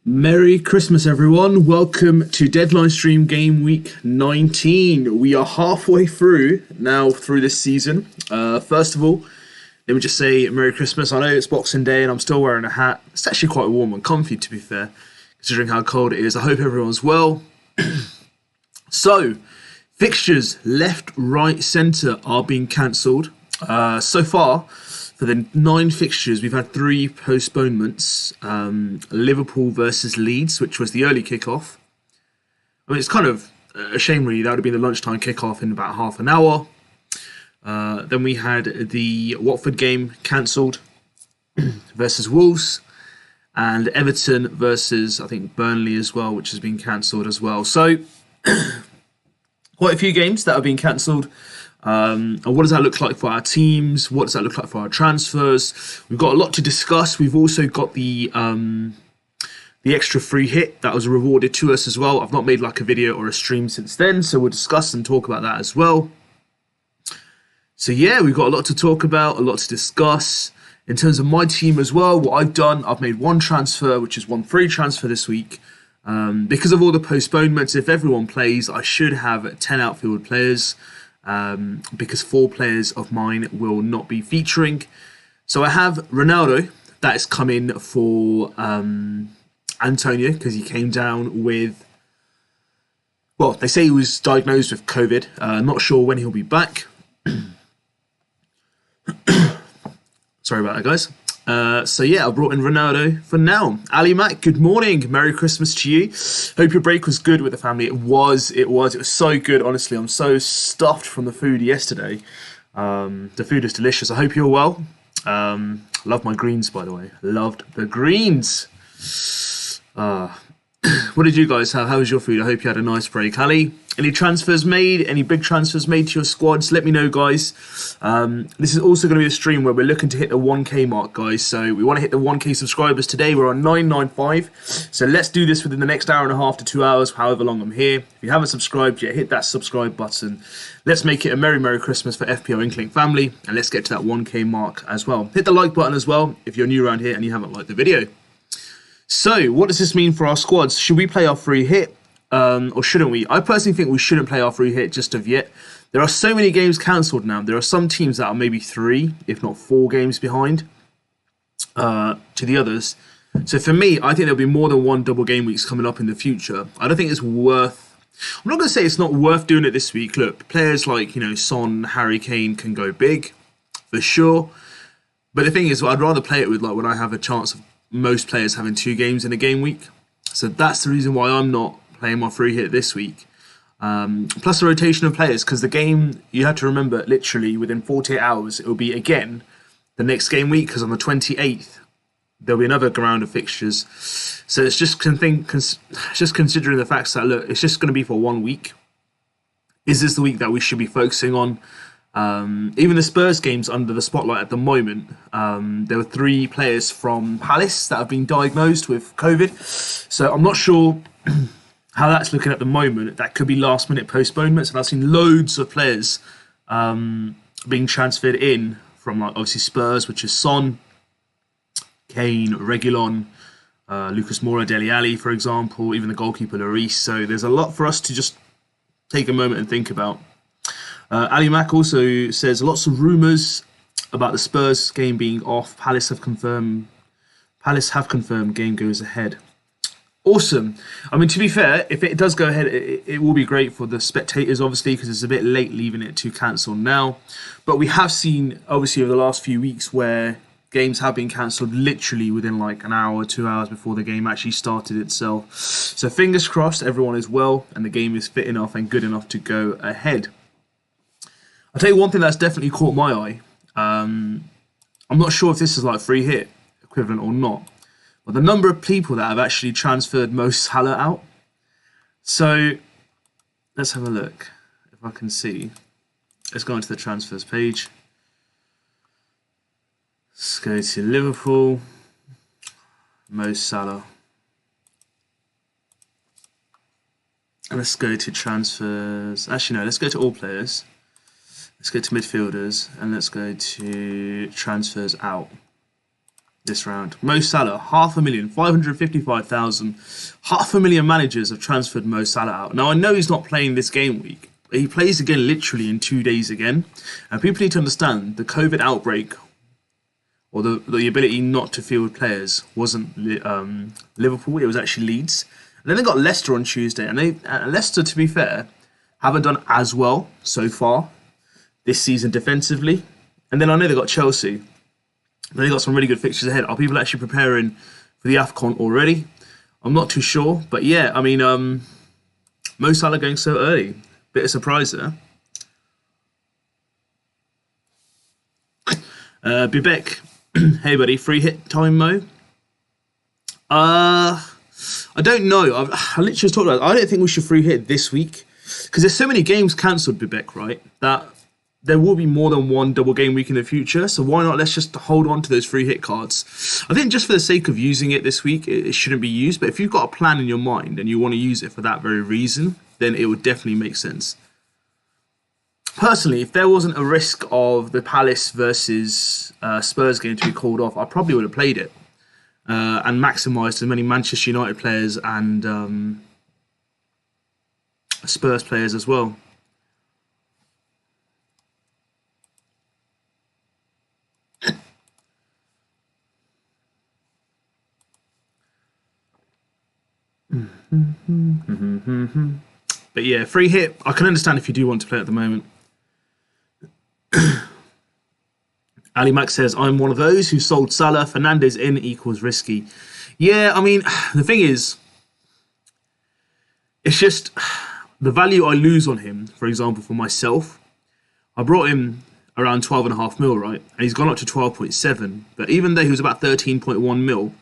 Merry Christmas, everyone. Welcome to Deadline Stream Game Week 19. We are halfway through now through this season. First of all, let me just say Merry Christmas. I know it's Boxing Day and I'm still wearing a hat. It's actually quite warm and comfy, to be fair, considering how cold it is. I hope everyone's well. So, fixtures left, right, centre are being cancelled. So far, for the 9 fixtures, we've had 3 postponements. Liverpool versus Leeds, which was the early kickoff. I mean, it's kind of a shame, really. That would have been the lunchtime kickoff in about half an hour. Then we had the Watford game cancelled versus Wolves. And Everton versus, I think, Burnley as well, which has been cancelled as well. So, quite a few games that have been cancelled. And what does that look like for our teams? What does that look like for our transfers? We've got a lot to discuss. We've also got the extra free hit that was rewarded to us as well. I've not made like a video or a stream since then, so we'll discuss and talk about that as well. So yeah, we've got a lot to talk about, a lot to discuss. In terms of my team as well, what I've done, I've made 1 transfer, which is 1 free transfer this week. Because of all the postponements, if everyone plays, I should have 10 outfield players. Because 4 players of mine will not be featuring. So I have Ronaldo, that is coming for Antonio, because he came down with, well, they say he was diagnosed with COVID. Not sure when he'll be back. Sorry about that, guys. So yeah, I brought in Ronaldo for now. Ali Mac, good morning. Merry Christmas to you. Hope your break was good with the family. It was so good, honestly. I'm so stuffed from the food yesterday. The food is delicious. I hope you're well. Love my greens, by the way. Loved the greens. What did you guys have? How was your food? I hope you had a nice break. Ali, any transfers made? Any big transfers made to your squads? Let me know, guys. This is also going to be a stream where we're looking to hit the 1K mark, guys. So we want to hit the 1K subscribers today. We're on 995. So let's do this within the next hour and a half to 2 hours, however long I'm here. If you haven't subscribed yet, hit that subscribe button. Let's make it a Merry Christmas for FPL Inklink family. And let's get to that 1K mark as well. Hit the like button as well if you're new around here and you haven't liked the video. So, what does this mean for our squads? Should we play our free hit or shouldn't we? I personally think we shouldn't play our free hit just of yet. There are so many games cancelled now. There are some teams that are maybe 3, if not 4 games behind to the others. So for me, I think there'll be more than 1 double game weeks coming up in the future. I don't think it's worth... I'm not going to say it's not worth doing it this week. Look, players like, Son, Harry Kane can go big, for sure. But the thing is, I'd rather play it with like when I have a chance of most players having 2 games in a game week. So that's the reason why I'm not playing my free hit this week. Plus the rotation of players, because the game, you have to remember, literally within 48 hours, it will be again the next game week, because on the 28th, there'll be another round of fixtures. So it's just, considering the facts that, look, it's just going to be for 1 week. Is this the week that we should be focusing on? Even the Spurs games under the spotlight at the moment, there were 3 players from Palace that have been diagnosed with COVID. So I'm not sure how that's looking at the moment. That could be last minute postponements. And I've seen loads of players being transferred in from like obviously Spurs, which is Son, Kane, Reguilon, Lucas Moura, Dele Alli, for example, even the goalkeeper Lloris. So there's a lot for us to just take a moment and think about. Ali Mack also says lots of rumours about the Spurs game being off. Palace have confirmed game goes ahead. Awesome. I mean, to be fair, if it does go ahead, it will be great for the spectators, obviously, because it's a bit late leaving it to cancel now. But we have seen, obviously, over the last few weeks where games have been cancelled literally within like an hour, 2 hours before the game actually started itself. So fingers crossed everyone is well and the game is fit enough and good enough to go ahead. I'll tell you one thing that's definitely caught my eye. I'm not sure if this is like free hit equivalent or not, but the number of people that have actually transferred Mo Salah out. So let's have a look if I can see. Let's go into the transfers page. Let's go to Liverpool, Mo Salah. And let's go to transfers. Actually, no, let's go to all players. Let's go to midfielders and let's go to transfers out. this round. Mo Salah, 500,000, 555,000. 500,000 managers have transferred Mo Salah out. Now, I know he's not playing this game week, but he plays again literally in 2 days again. And people need to understand the COVID outbreak or the ability not to field players wasn't Liverpool, it was actually Leeds. And then they got Leicester on Tuesday, and Leicester, to be fair, haven't done as well so far this season defensively. And then I know they got Chelsea. They got some really good fixtures ahead. Are people actually preparing for the AFCON already? I'm not too sure. But yeah, I mean, Mo Salah going so early. Bit of surprise there. Bibek, hey buddy, free hit time, Mo? I don't know. I literally just talked about it. I don't think we should free hit this week. Because there's so many games cancelled, Bibek, right? That there will be more than one double game week in the future. So why not let's just hold on to those free hit cards. I think just for the sake of using it this week, it shouldn't be used. But if you've got a plan in your mind and you want to use it for that very reason, then it would definitely make sense. Personally, if there wasn't a risk of the Palace versus Spurs game to be called off, I probably would have played it. And maximised as many Manchester United players and Spurs players as well. But yeah, free hit, I can understand if you do want to play at the moment. Ali Mac says, I'm one of those who sold Salah. Fernandez in equals risky. Yeah, I mean, the thing is, it's just the value I lose on him, for example, for myself. I brought him around 12.5 mil, right? And he's gone up to 12.7. But even though he was about 13.1 mil,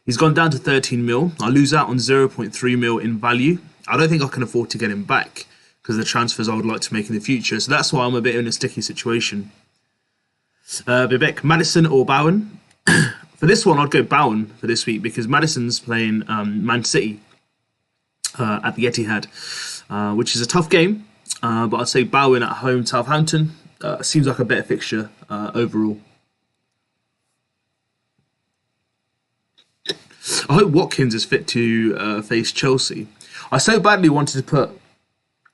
he's gone down to 13 mil. I lose out on 0.3 mil in value. I don't think I can afford to get him back because of the transfers I would like to make in the future. So that's why I'm a bit in a sticky situation. Bibek, Maddison or Bowen? For this one, I'd go Bowen for this week because Maddison's playing Man City at the Etihad, which is a tough game. But I'd say Bowen at home, Southampton. Seems like a better fixture overall. I hope Watkins is fit to face Chelsea. I so badly wanted to put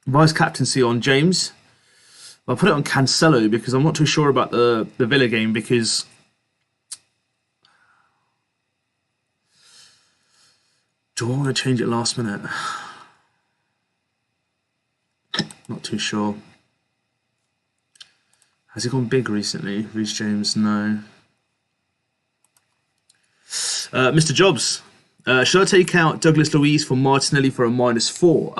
vice captaincy on James. But I put it on Cancelo because I'm not too sure about the Villa game because do I want to change it last minute? Not too sure. Has he gone big recently? Reece James, no. Mr. Jobs, should I take out Douglas Luiz for Martinelli for a -4?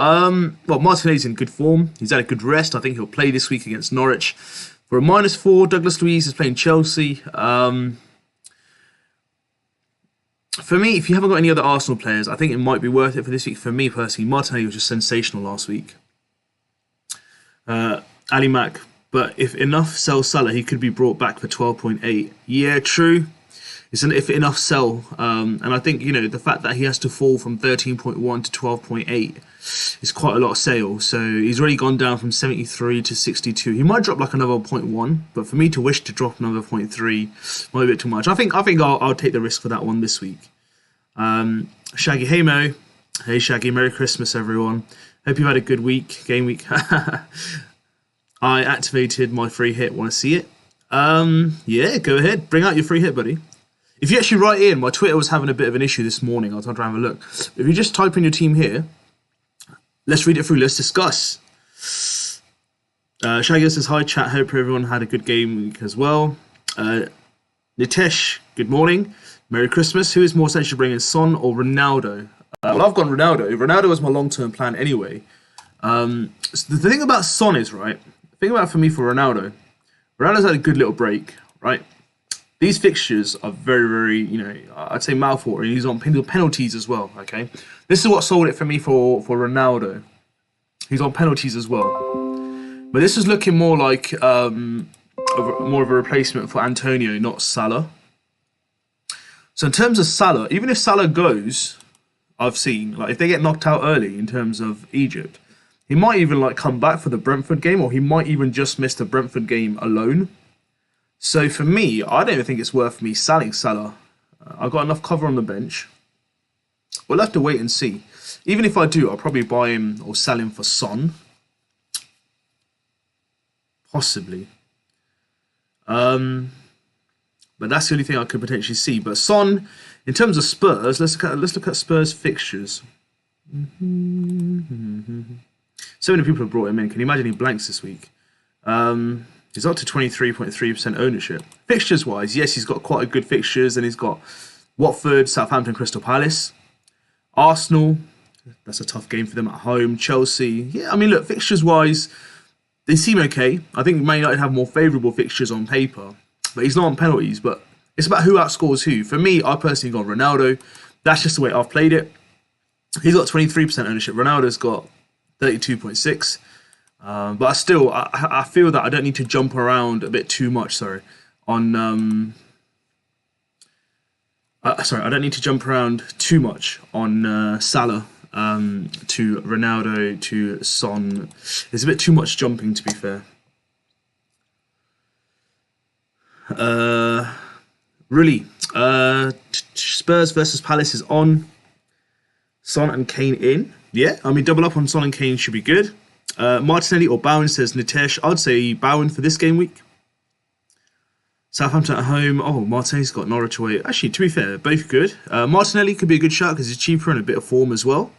Well, Martinelli's in good form. He's had a good rest. I think he'll play this week against Norwich. For a -4, Douglas Luiz is playing Chelsea. For me, if you haven't got any other Arsenal players, I think it might be worth it for this week. For me personally, Martinelli was just sensational last week. Ali Mac, but if enough sell Salah, he could be brought back for 12.8. Yeah, true. It's an if enough sell, and I think the fact that he has to fall from 13.1 to 12.8 is quite a lot of sale. So he's already gone down from 73 to 62. He might drop like another 0.1, but for me to wish to drop another 0.3 might be a bit too much. I think I'll take the risk for that one this week. Shaggy, hey Mo, hey Shaggy, Merry Christmas everyone. Hope you've had a good week, game week. I activated my free hit. Want to see it? Yeah, go ahead, bring out your free hit, buddy. If you actually write in, my Twitter was having a bit of an issue this morning. I was trying to have a look. If you just type in your team here, let's read it through. Let's discuss. Shaggy says, hi chat. Hope everyone had a good game week as well. Nitesh, good morning. Merry Christmas. Who is more essential to bring in, Son or Ronaldo? Well, I've gone Ronaldo. Ronaldo was my long-term plan anyway. So the thing about Son is, right, the thing about for me for Ronaldo's had a good little break, right? These fixtures are very, very, I'd say mouthwatering. He's on penalties as well, okay? This is what sold it for me for Ronaldo. He's on penalties as well. But this is looking more like more of a replacement for Antonio, not Salah. So in terms of Salah, even if Salah goes, I've seen, like if they get knocked out early in terms of Egypt, he might even come back for the Brentford game, or he might even just miss the Brentford game alone. So for me, I don't even think it's worth me selling Salah I've got enough cover on the bench. We'll have to wait and see. Even if I do, I'll probably buy him or sell him for Son. Possibly. But that's the only thing I could potentially see. But Son, in terms of Spurs, let's look at Spurs fixtures. So many people have brought him in. Can you imagine he blanks this week? He's up to 23.3% ownership. Fixtures wise, yes, he's got quite a good fixtures, and he's got Watford, Southampton, Crystal Palace, Arsenal. That's a tough game for them at home. Chelsea. Yeah, I mean, look, fixtures wise, they seem okay. I think Man United have more favourable fixtures on paper, but he's not on penalties. But it's about who outscores who. For me, I personally got Ronaldo. That's just the way I've played it. He's got 23% ownership. Ronaldo's got 32.6%. But I feel that I don't need to jump around a bit too much. On I don't need to jump around too much on Salah to Ronaldo to Son. There's a bit too much jumping, to be fair. Really, Spurs versus Palace is on. Son and Kane in. Yeah, I mean, double up on Son and Kane should be good. Martinelli or Bowen, says Nitesh. I'd say Bowen for this game week. Southampton at home. Oh, Martinelli's got Norwich away. Actually, to be fair, both good. Martinelli could be a good shot because he's cheaper and a bit of form as well.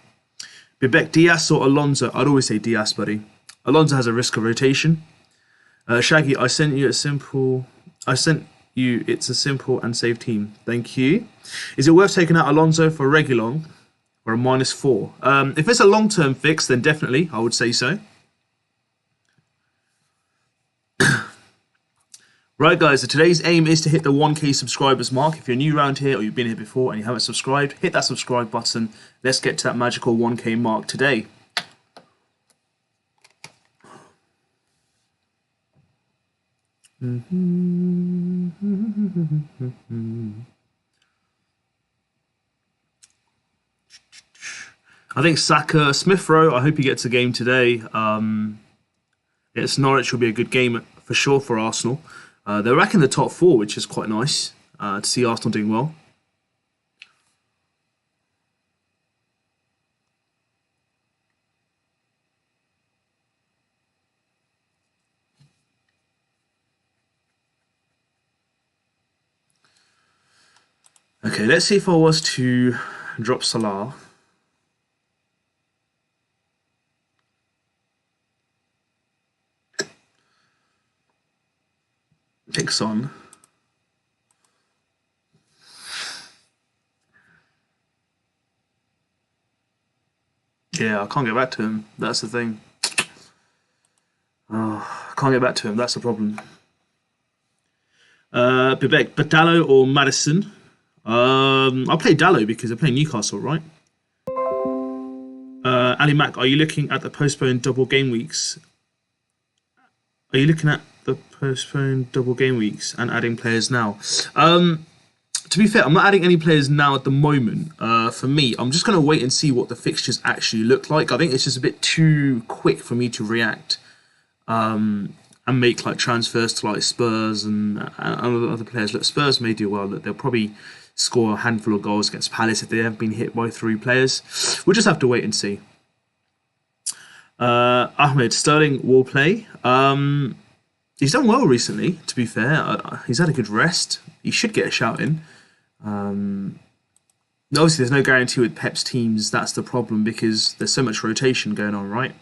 Bibek, Diaz or Alonso? I'd always say Diaz, buddy. Alonso has a risk of rotation. Shaggy, it's a simple and safe team. Thank you. Is it worth taking out Alonso for Reguilon or a -4? If it's a long-term fix, then definitely, I would say so. Right, guys, so today's aim is to hit the 1K subscribers mark. If you're new around here or you've been here before and you haven't subscribed, hit that subscribe button. Let's get to that magical 1K mark today. I think Saka, Smith Rowe, I hope he gets a game today. It's Norwich will be a good game for sure for Arsenal. They're back in the top 4, which is quite nice to see Arsenal doing well. Okay, let's see if I was to drop Salah. Pick Son. Yeah, I can't get back to him. That's the thing. Oh, I can't get back to him. That's the problem. Bibek, but Dallo or Madison? I'll play Dallo because they're playing Newcastle, right? Ali Mac, are you looking at the postponed double game weeks? Are you looking at the postponed double game weeks and adding players now? To be fair, I'm not adding any players now at the moment. For me, I'm just going to wait and see what the fixtures actually look like. I think it's just a bit too quick for me to react and make like transfers to like Spurs and other players. Look, Spurs may do well. Look, they'll probably score a handful of goals against Palace if they have been hit by 3 players. We'll just have to wait and see. Ahmed, Sterling will play. He's done well recently, to be fair. He's had a good rest. He should get a shout in. Obviously, there's no guarantee with Pep's teams. That's the problem because there's so much rotation going on, right?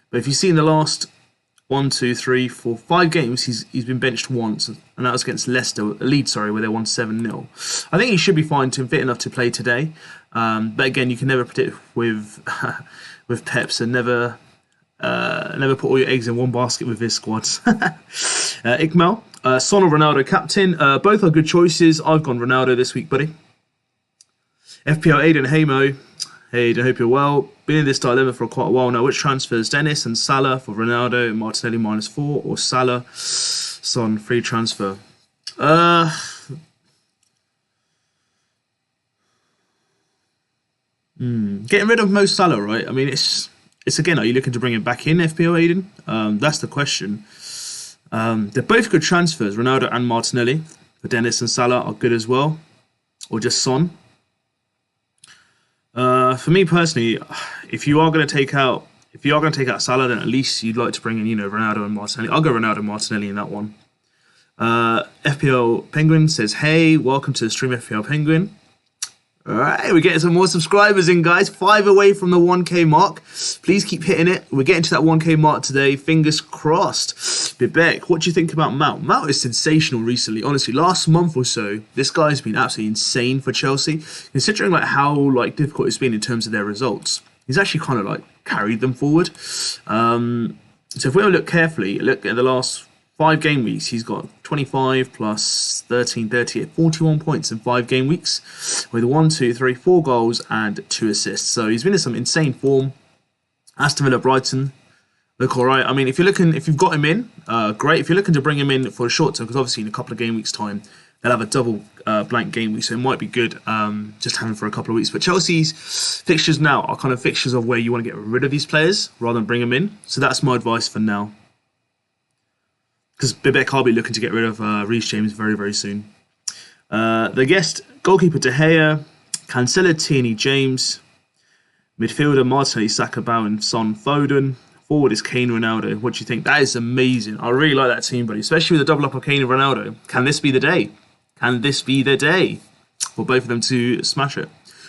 But if you see in the last 1, 2, 3, 4, 5 games, he's been benched once, and that was against Leeds, where they won 7-0. I think he should be fine to fit enough to play today. But again, you can never predict with with Pep, and never put all your eggs in one basket with his squads. Ikmal, Son or Ronaldo captain. Both are good choices. I've gone Ronaldo this week, buddy. FPL Aiden, hey Mo. Hey, I hope you're well. Been in this dilemma for quite a while now. Which transfers? Dennis and Salah for Ronaldo, Martinelli -4, or Salah, Son, free transfer? Getting rid of Mo Salah, right? I mean, it's again, are you looking to bring him back in, FPL Aiden? That's the question. They're both good transfers. Ronaldo and Martinelli for Dennis and Salah are good as well. or just Son. For me personally, if you are going to take out Salah, then at least you'd like to bring in, Ronaldo and Martinelli. I'll go Ronaldo and Martinelli in that one. FPL Penguin says, "Hey, welcome to the stream, FPL Penguin." All right, we're getting some more subscribers in, guys. 5 away from the 1K mark. Please keep hitting it. We're getting to that 1K mark today. Fingers crossed. Bibek, what do you think about Mount? Mount is sensational recently. Honestly, last month or so, this guy's been absolutely insane for Chelsea. Considering how difficult it's been in terms of their results, he's actually kind of carried them forward. So if we look carefully, look at the last 5 game weeks, he's got 25 plus 13, 38, 41 points in 5 game weeks with 1, 2, 3, 4 goals and 2 assists. So he's been in some insane form. Aston Villa, Brighton look all right. I mean, if you've got him in, great. If you're looking to bring him in for a short term, because obviously in a couple of game weeks' time, they'll have a double blank game week, so it might be good just having for a couple of weeks. But Chelsea's fixtures now are kind of fixtures of where you want to get rid of these players rather than bring them in. So that's my advice for now. Because Bibek will be looking to get rid of Reece James very, very soon. The guest, goalkeeper De Gea, Cancelo, Tierney, James. Midfielder, Martinelli, Saka, Bowen, Son, Foden. Forward is Kane, Ronaldo. What do you think? That is amazing. I really like that team, buddy. Especially with the double up of Kane and Ronaldo. Can this be the day? Can this be the day for both of them to smash it?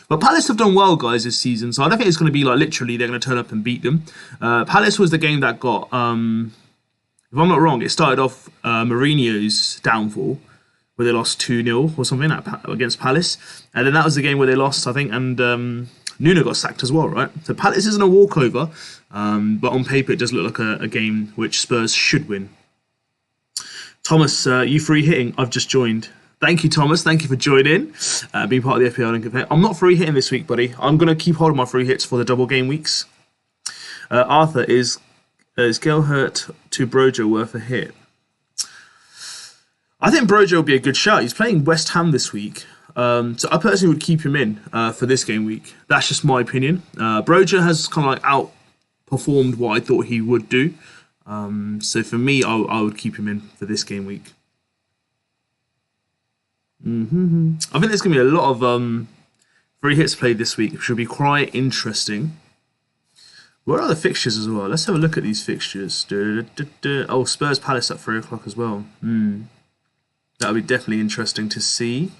But Palace have done well, guys, this season. So I don't think it's going to be literally they're going to turn up and beat them. Palace was the game that got... if I'm not wrong, it started off Mourinho's downfall, where they lost 2-0 or something against Palace. And then that was the game where they lost, I think, and Nuno got sacked as well, right? So Palace isn't a walkover, but on paper it does look like a game which Spurs should win. Thomas, you free hitting? I've just joined. Thank you, Thomas. Thank you for joining, being part of the FPL Link. I'm not free hitting this week, buddy. I'm going to keep holding my free hits for the double game weeks. Arthur, is Gelhart to Brojo worth a hit? I think Brojo will be a good shout. He's playing West Ham this week. So I personally would keep him in for this game week. That's just my opinion. Brojo has kind of outperformed what I thought he would do. So for me, I would keep him in for this game week. I think there's going to be a lot of free hits played this week, which will be quite interesting. Where are the fixtures as well? Let's have a look at these fixtures. Oh, Spurs Palace at 3 o'clock as well. That'll be definitely interesting to see.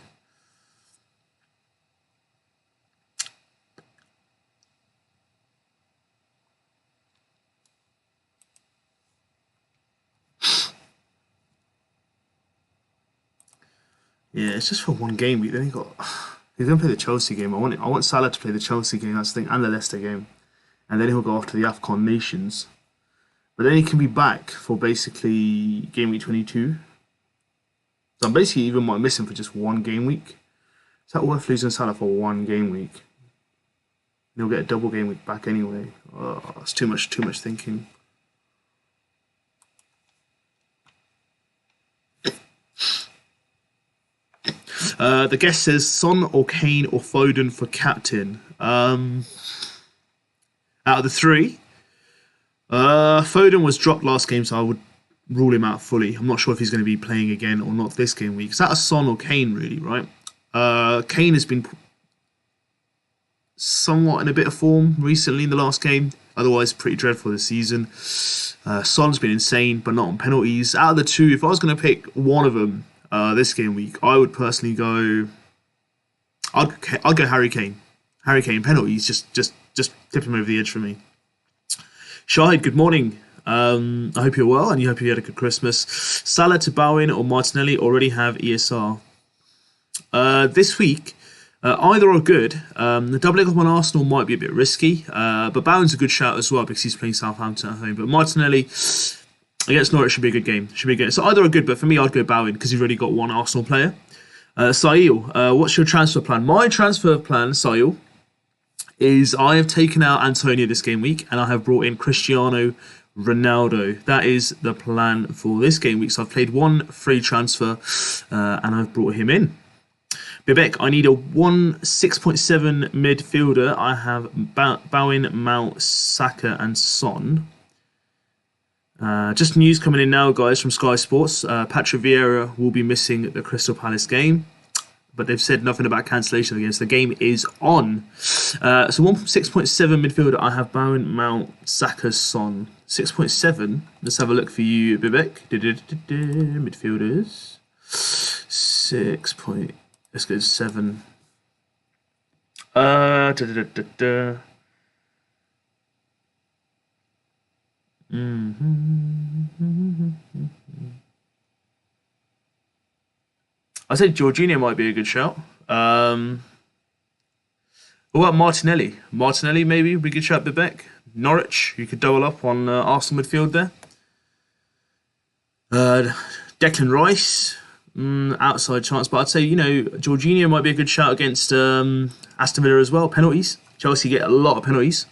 Yeah, it's just for one game week. Then he's going to play the Chelsea game. I want Salah to play the Chelsea game, that's the thing, and the Leicester game. And then he'll go off to the AFCON Nations. But then he can be back for basically game week 22. So I'm basically even might miss him for just one game week. Is that worth losing Salah for one game week? He'll get a double game week back anyway. Oh, it's too much thinking. The guest says Son or Kane or Foden for captain. Out of the 3, Foden was dropped last game, so I would rule him out fully. I'm not sure if he's going to be playing again or not this game week. Is that a Son or Kane, really, right? Kane has been somewhat in a bit of form recently in the last game. Otherwise, pretty dreadful this season. Son's been insane, but not on penalties. Out of the 2, if I was going to pick one of them this game week, I would personally go... I'd go Harry Kane. Harry Kane, penalties, just tip him over the edge for me. Shahid, good morning. I hope you're well and you hope you had a good Christmas. Salah to Bowen or Martinelli already have ESR. This week, either are good. The doubling up on Arsenal might be a bit risky, but Bowen's a good shout as well because he's playing Southampton at home. But Martinelli against Norwich should be a good game. Should be good. So either are good, but for me, I'd go Bowen because you've already got one Arsenal player. Sail, what's your transfer plan? My transfer plan, Sail, is I have taken out Antonio this game week and I have brought in Cristiano Ronaldo. That is the plan for this game week. So I've played one free transfer and I've brought him in. Bibek, I need a 6.7 midfielder. I have Bowen, Mount, Saka and Son. Just news coming in now, guys, from Sky Sports. Patrick Vieira will be missing the Crystal Palace game. but they've said nothing about cancellation again. So the game is on. So 6.7 midfielder, I have Bowen, Mount, Saka, Son. 6.7. Let's have a look for you, Bibek. Midfielders. 6 point. Let's go 7. I said Jorginho might be a good shout. What about Martinelli? Martinelli maybe would be a good shout, Bibek. Norwich, you could double up on Arsenal midfield there. Declan Rice, outside chance, but I'd say, Jorginho might be a good shout against Aston Villa as well. Penalties. Chelsea get a lot of penalties.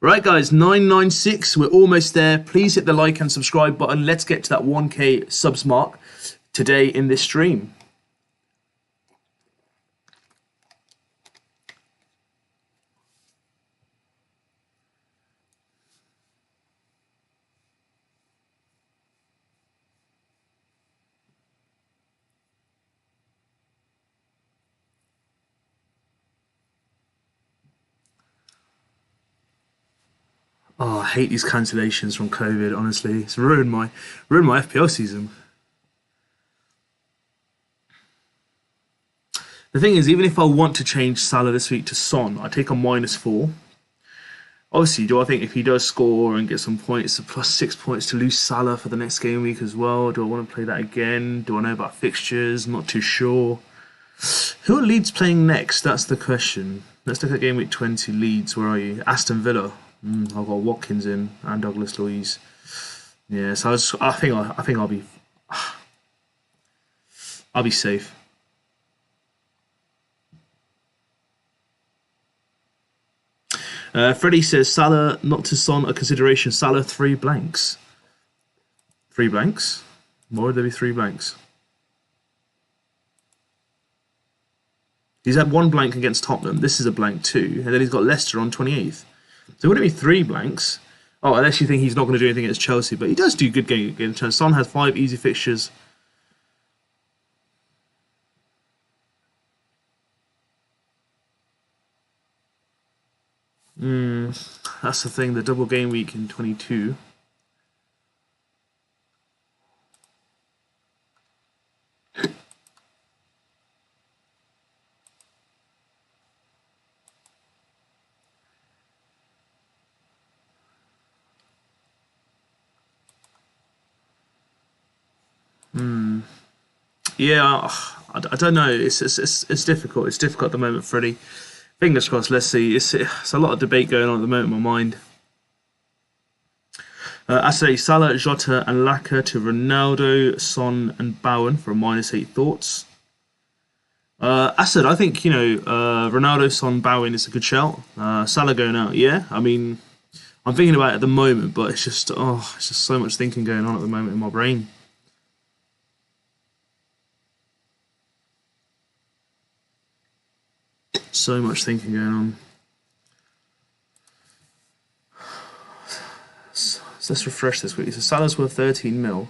Right, guys, 996. We're almost there. Please hit the like and subscribe button. Let's get to that 1K subs mark today in this stream. Oh, I hate these cancellations from COVID, honestly. It's ruined my FPL season. The thing is, even if I want to change Salah this week to Son, I take a -4. Obviously, do I think if he does score and get some points, a +6 points to lose Salah for the next game week as well? Do I want to play that again? Do I know about fixtures? I'm not too sure. Who are Leeds playing next? That's the question. Let's look at game week 20. Leeds, where are you? Aston Villa. I've got Watkins in and Douglas Luiz. Yeah, so I think I'll be safe. Freddie says Salah not to Son a consideration. Salah 3 blanks. 3 blanks? Why would there be 3 blanks? He's had 1 blank against Tottenham. This is a blank too, and then he's got Leicester on 28th. So would it be 3 blanks? Oh, unless you think he's not going to do anything against Chelsea, but he does do good game against. Son has 5 easy fixtures. That's the thing, the double game week in 22. Yeah, I don't know. It's difficult. It's difficult at the moment, Freddie. Fingers crossed. Let's see. It's a lot of debate going on at the moment in my mind. I say Salah, Jota, and Laka to Ronaldo, Son, and Bowen for a -8 thoughts. I think Ronaldo, Son, Bowen is a good shout. Salah going out, yeah. I mean, I'm thinking about it at the moment, but it's just so much thinking going on at the moment in my brain. So much thinking going on. So let's refresh this quickly. So Salah's worth 13 mil.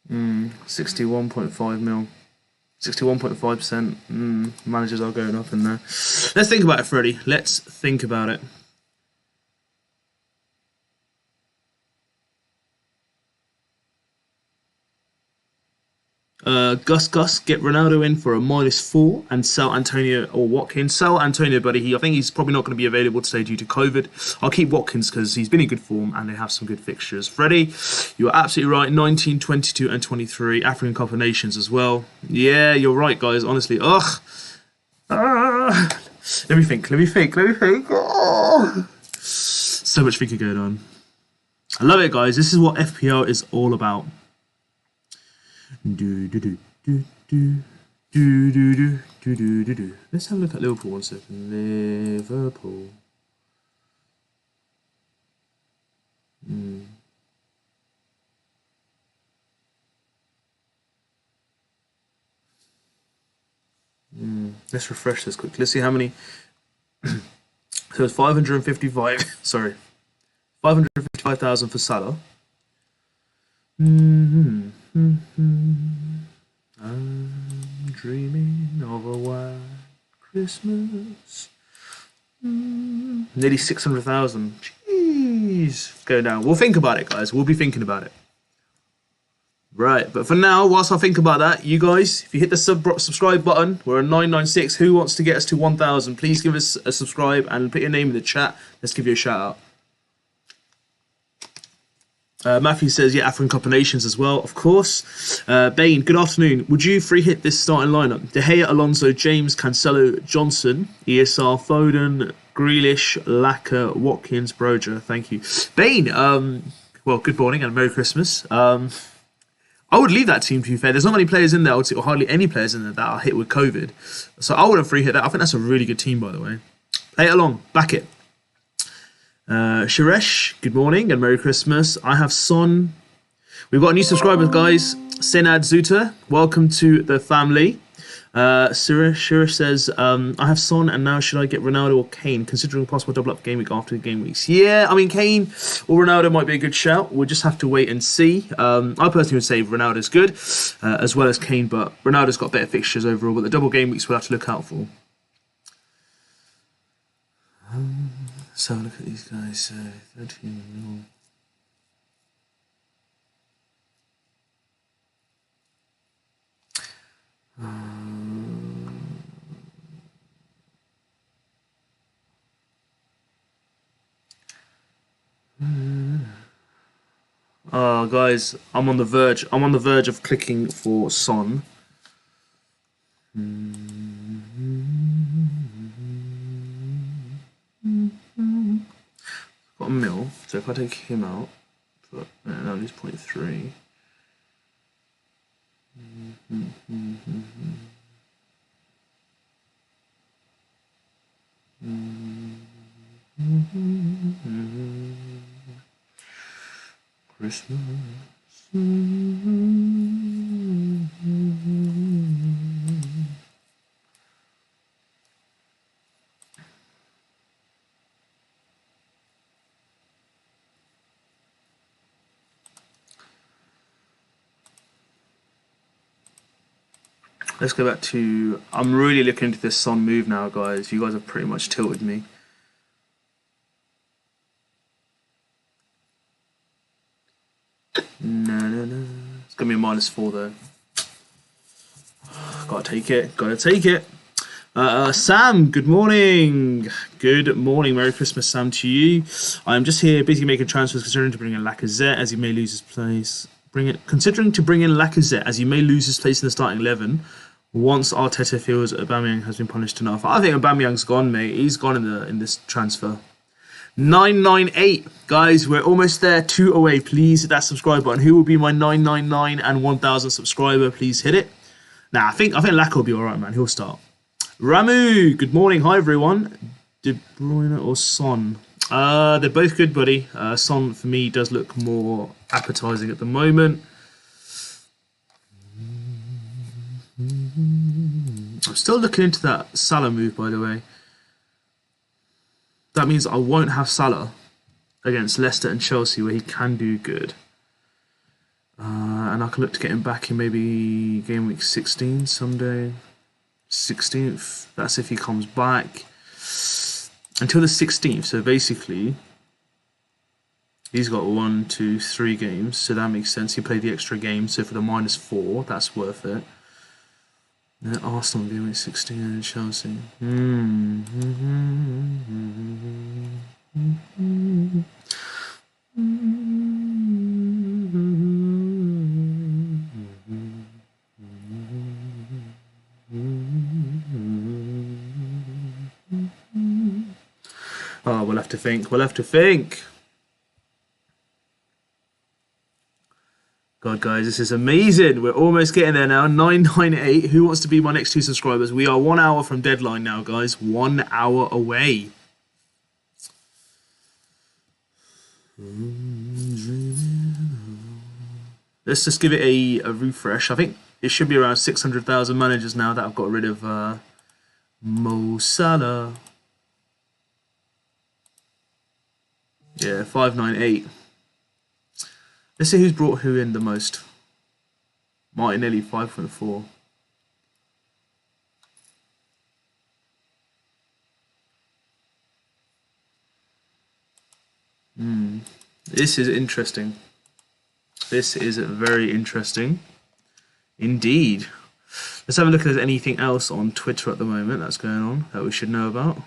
61.5 mil. 61.5%. Managers are going up in there. Let's think about it, Freddie. Let's think about it. Gus, get Ronaldo in for a -4 and sell Antonio or Watkins. Sell Antonio, buddy. I think he's probably not going to be available today due to COVID. I'll keep Watkins because he's been in good form and they have some good fixtures. Freddie, you're absolutely right. 19, 22, and 23. African Cup of Nations as well. Yeah, you're right, guys. Honestly, Let me think. Oh. So much thinking going on. I love it, guys. This is what FPL is all about. Let's have a look at Liverpool 1 second. Liverpool. Let's refresh this quick. Let's see how many. So it's 555. Sorry, 555,000 for Salah. I'm dreaming of a white Christmas. Nearly 600,000. Jeez. Go down. We'll think about it, guys. We'll be thinking about it. Right, but for now, whilst I think about that, you guys, if you hit the subscribe button, we're at 996. Who wants to get us to 1,000? Please give us a subscribe and put your name in the chat. Let's give you a shout out. Matthew says, yeah, African Cup of Nations as well, of course. Bain, good afternoon. Would you free hit this starting lineup? De Gea, Alonso, James, Cancelo, Johnson, ESR, Foden, Grealish, Laka, Watkins, Broja. Thank you. Bain, well, good morning and Merry Christmas. I would leave that team, to be fair. There's not many players in there, I would say, or hardly any players in there that are hit with COVID. So I wouldn't free hit that. I think that's a really good team, by the way. Play it along. Back it. Sharesh, good morning and Merry Christmas. I have Son. We've got a new subscriber, guys. Senad Zuta. Welcome to the family. Suresh says, I have Son, and now should I get Ronaldo or Kane, considering possible double up game week after the game weeks? Yeah, I mean, Kane or Ronaldo might be a good shout. We'll just have to wait and see. I personally would say Ronaldo's good, as well as Kane, but Ronaldo's got better fixtures overall, but the double game weeks we'll have to look out for. So look at these guys. 13 guys, I'm on the verge. I'm on the verge of clicking for Son. Got a mil, so if I take him out, but now he's 0.3. Christmas. Let's go back to... I'm really looking into this Son move now, guys. You guys have pretty much tilted me. No. It's going to be a -4, though. Gotta take it. Gotta take it. Sam, good morning. Good morning. Merry Christmas, Sam, to you. I'm just here busy making transfers, considering to bring in Lacazette as he may lose his place. Considering to bring in Lacazette as he may lose his place in the starting 11 once Arteta feels Aubameyang has been punished enough. I think Aubameyang's gone, mate. He's gone in this transfer. 998, guys, we're almost there. 2 away. Please hit that subscribe button. Who will be my 999 and 1000 subscriber? Please hit it. Nah, I think Laka will be all right, man. He'll start. Ramu, good morning. Hi, everyone. De Bruyne or Son? They're both good, buddy. Son, for me, does look more appetizing at the moment. I'm still looking into that Salah move, by the way. That means I won't have Salah against Leicester and Chelsea, where he can do good. And I can look to get him back in maybe game week 16 someday. 16th. That's if he comes back. Until the 16th. So basically, he's got 1, 2, 3 games. So that makes sense. He played the extra game. So for the -4, that's worth it. Arsenal game week 16 and Chelsea. Oh, we'll have to think. We'll have to think. God, guys, this is amazing. We're almost getting there now. 998. Who wants to be my next 2 subscribers? We are 1 hour from deadline now, guys. 1 hour away. Let's just give it a refresh. I think it should be around 600,000 managers now that I've got rid of Mo Salah. Yeah, 598. Let's see who's brought who in the most. Martinelli, 5.4. This is interesting. This is very interesting indeed. Let's have a look if there's anything else on Twitter at the moment that's going on that we should know about.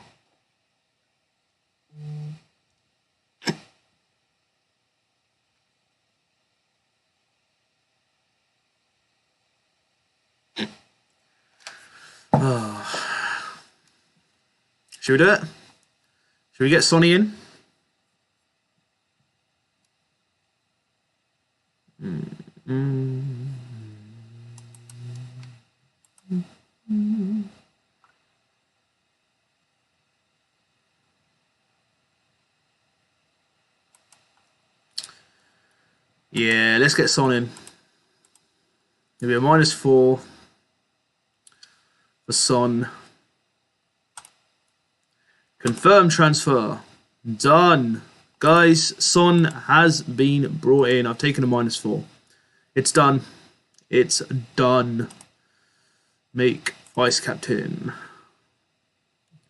Should we do it? Should we get Sonny in? Yeah, let's get Son in. It'll be a -4 for Son. Confirm transfer. Done. Guys, Son has been brought in. I've taken a -4. It's done. It's done. Make vice captain.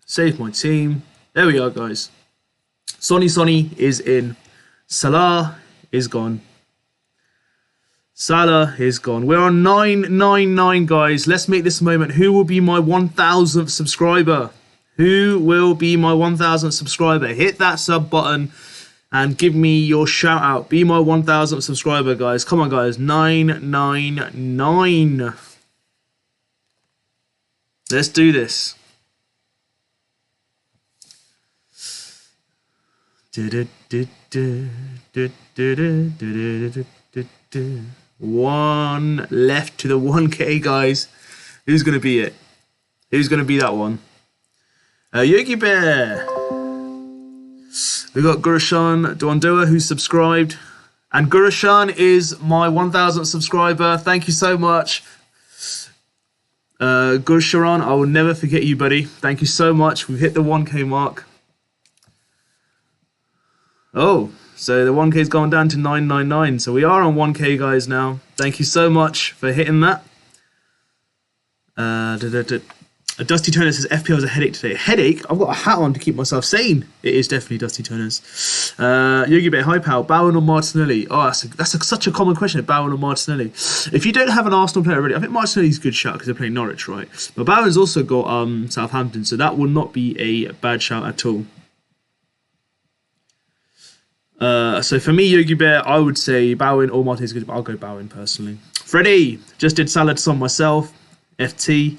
Save my team. There we are, guys. Sonny is in. Salah is gone. Salah is gone. We're on 999, guys. Let's make this moment. Who will be my 1,000th subscriber? Who will be my 1,000th subscriber? Hit that sub button and give me your shout out. Be my 1,000th subscriber, guys. Come on, guys. 999. Let's do this. One left to the 1K, guys. Who's going to be it? Who's going to be that one? Yogi Bear. We got Gurushan Duandoa, who's subscribed. And Gurushan is my 1,000th subscriber. Thank you so much. Gurushan, I will never forget you, buddy. Thank you so much. We've hit the 1K mark. Oh, so the 1K's gone down to 999. So we are on 1K, guys, now. Thank you so much for hitting that. Dusty Toner says FPL is a headache today. Headache? I've got a hat on to keep myself sane. It is definitely Dusty Toners. Yogi Bear, hi pal. Bowen or Martinelli? Oh, that's such a common question. Bowen or Martinelli? If you don't have an Arsenal player already, I think Martinelli's a good shout because they're playing Norwich, right? But Bowen's also got Southampton, so that will not be a bad shout at all. So for me, Yogi Bear, I would say Bowen or Martinelli's good, but I'll go Bowen personally. Freddie, just did salads on myself. FT,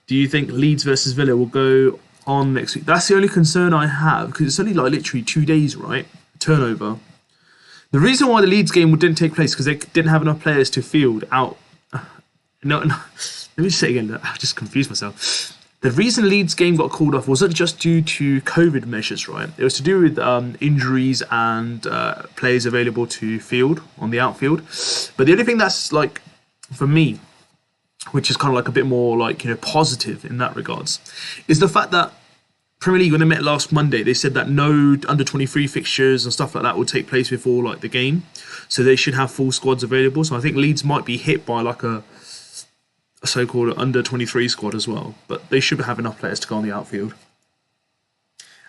do you think Leeds versus Villa will go on next week? That's the only concern I have because it's only like literally 2 days, right? Turnover. The reason why the Leeds game didn't take place because they didn't have enough players to field out. No, let me just say it again. I just confused myself. The reason Leeds game got called off wasn't just due to COVID measures, right? It was to do with injuries and players available to field on the outfield. But the only thing that's like for me, which is kind of like a bit more like, you know, positive in that regards, is the fact that Premier League, when they met last Monday, they said that no under-23 fixtures and stuff like that will take place before like the game. So they should have full squads available. So I think Leeds might be hit by like a so-called under-23 squad as well. But they should have enough players to go on the outfield.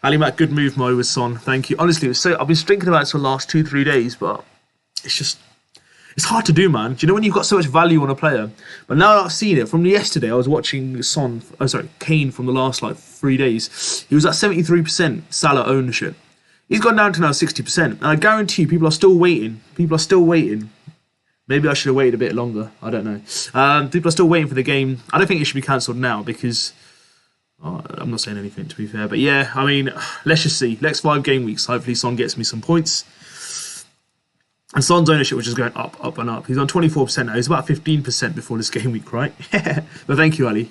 Ali Mac, good move, Mo, with Son. Thank you. Honestly, I've been thinking about it for the last 2-3 days, but it's just... it's hard to do, man. Do you know when you've got so much value on a player? But now that I've seen it, from yesterday, I was watching Kane from the last like 3 days. He was at 73% Salah ownership. He's gone down to now 60%. And I guarantee you, people are still waiting. People are still waiting. Maybe I should have waited a bit longer. I don't know. People are still waiting for the game. I don't think it should be cancelled now because... oh, I'm not saying anything, to be fair. But yeah, I mean, let's just see. Next 5 game weeks, hopefully Son gets me some points. And Son's ownership was just going up, up and up. He's on 24% now. He's about 15% before this game week, right? But thank you, Ali.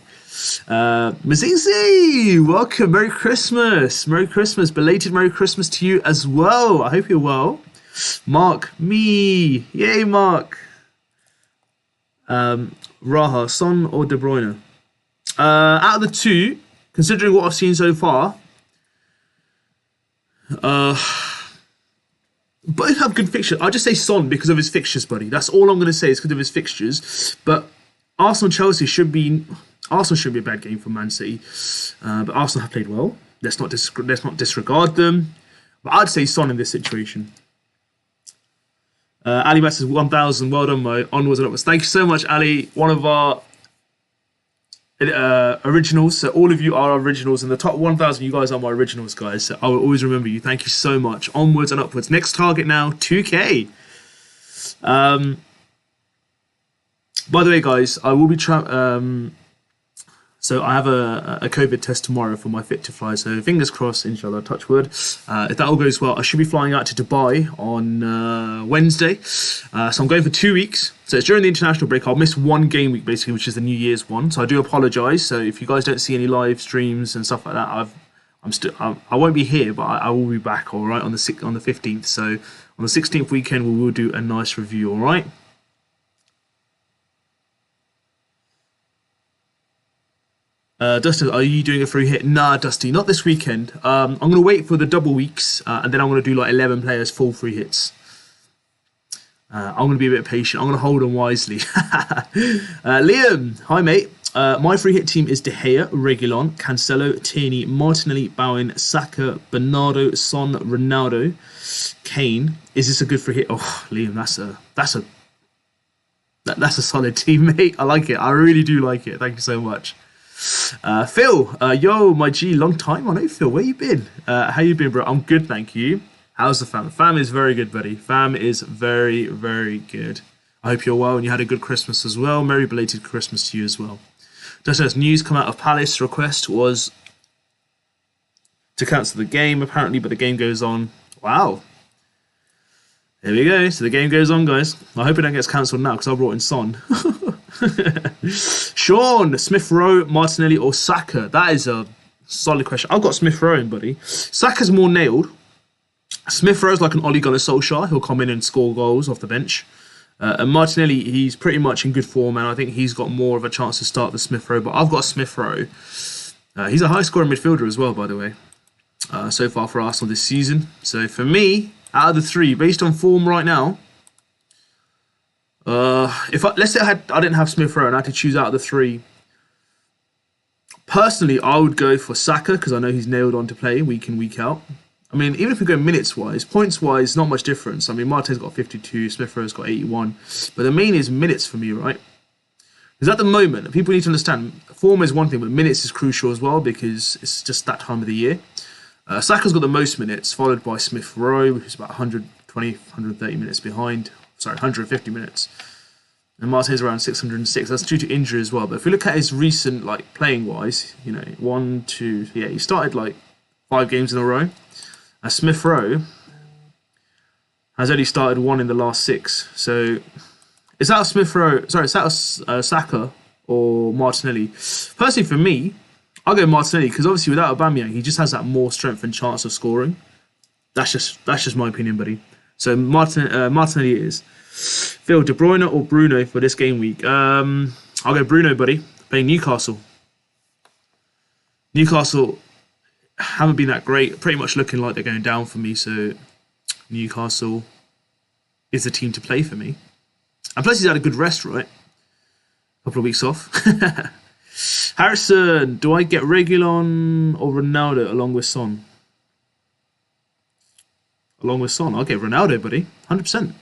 Mazizi, welcome. Merry Christmas. Merry Christmas. Belated Merry Christmas to you as well. I hope you're well. Mark, me. Yay, Mark. Raha, Son or De Bruyne? Out of the two, considering what I've seen so far, both have good fixtures. I'll just say Son because of his fixtures, buddy. That's all I'm going to say is because of his fixtures. But Arsenal-Chelsea should be... Arsenal shouldn't be a bad game for Man City. But Arsenal have played well. Let's not disregard them. But I'd say Son in this situation. Ali Matt says 1,000. Well done, Mo. Onwards and upwards. Thank you so much, Ali. One of our originals. So all of you are originals. In the top 1,000, you guys are my originals, guys. So I will always remember you. Thank you so much. Onwards and upwards. Next target now, 2K. By the way, guys, I will be so I have a COVID test tomorrow for my Fit to Fly. So fingers crossed, inshallah, touch wood. If that all goes well, I should be flying out to Dubai on Wednesday. So I'm going for 2 weeks. So it's during the international break. I'll miss one game week, basically, which is the New Year's one. So I do apologise. So if you guys don't see any live streams and stuff like that, I won't be here, but I will be back, all right, on the 15th. So on the 16th weekend, we will do a nice review, all right? Dustin, are you doing a free hit? Nah, Dusty, not this weekend. I'm going to wait for the double weeks, and then I'm going to do like 11 players, full free hits. I'm going to be a bit patient. I'm going to hold on wisely. Liam, hi mate. My free hit team is De Gea, Reguilon, Cancelo, Tierney, Martinelli, Bowen, Saka, Bernardo, Son, Ronaldo, Kane. Is this a good free hit? Oh, Liam, that's a solid team, mate. I like it. I really do like it. Thank you so much. Phil, yo, my G, long time. I know, Phil. Where you been? How you been, bro? I'm good, thank you. How's the fam? Fam is very good, buddy. Fam is very, very good. I hope you're well and you had a good Christmas as well. Merry belated Christmas to you as well. Just as news come out of Palace, request was to cancel the game, apparently, but the game goes on. Wow. There we go. So the game goes on, guys. I hope it don't get cancelled now because I brought in Son. Sean, Smith Rowe, Martinelli, or Saka? That is a solid question. I've got Smith Rowe in, buddy. Saka's more nailed. Smith Rowe's like an Ole Gunnar Solskjaer. He'll come in and score goals off the bench. And Martinelli, he's pretty much in good form, and I think he's got more of a chance to start than Smith Rowe. But I've got Smith Rowe. He's a high-scoring midfielder as well, by the way, so far for Arsenal this season. So for me, out of the three, based on form right now, let's say I didn't have Smith Rowe and I had to choose out of the three. Personally, I would go for Saka because I know he's nailed on to play week in, week out. I mean, even if we go minutes-wise, points-wise, not much difference. I mean, Martin's got 52, Smith Rowe's got 81. But the main is minutes for me, right? Because at the moment, people need to understand, form is one thing, but minutes is crucial as well because it's just that time of the year. Saka's got the most minutes, followed by Smith Rowe, who's about 120, 130 minutes behind. Sorry, 150 minutes. And Martin's around 606. That's due to injury as well. But if we look at his recent, like, playing-wise, you know, he started, like, 5 games in a row. Smith Rowe has only started 1 in the last 6. So, is that Smith Rowe? Sorry, is that Saka or Martinelli? Personally, for me, I'll go Martinelli because obviously without Aubameyang, he just has that more strength and chance of scoring. That's just my opinion, buddy. So Martinelli it is. Phil, De Bruyne or Bruno for this game week? I'll go Bruno, buddy. Playing Newcastle. Newcastle haven't been that great. Pretty much looking like they're going down for me. So Newcastle is the team to play for me. And plus he's had a good rest, right? A couple of weeks off. Harrison, do I get Reguilon or Ronaldo along with Son? Along with Son, I'll get Ronaldo, buddy. 100%.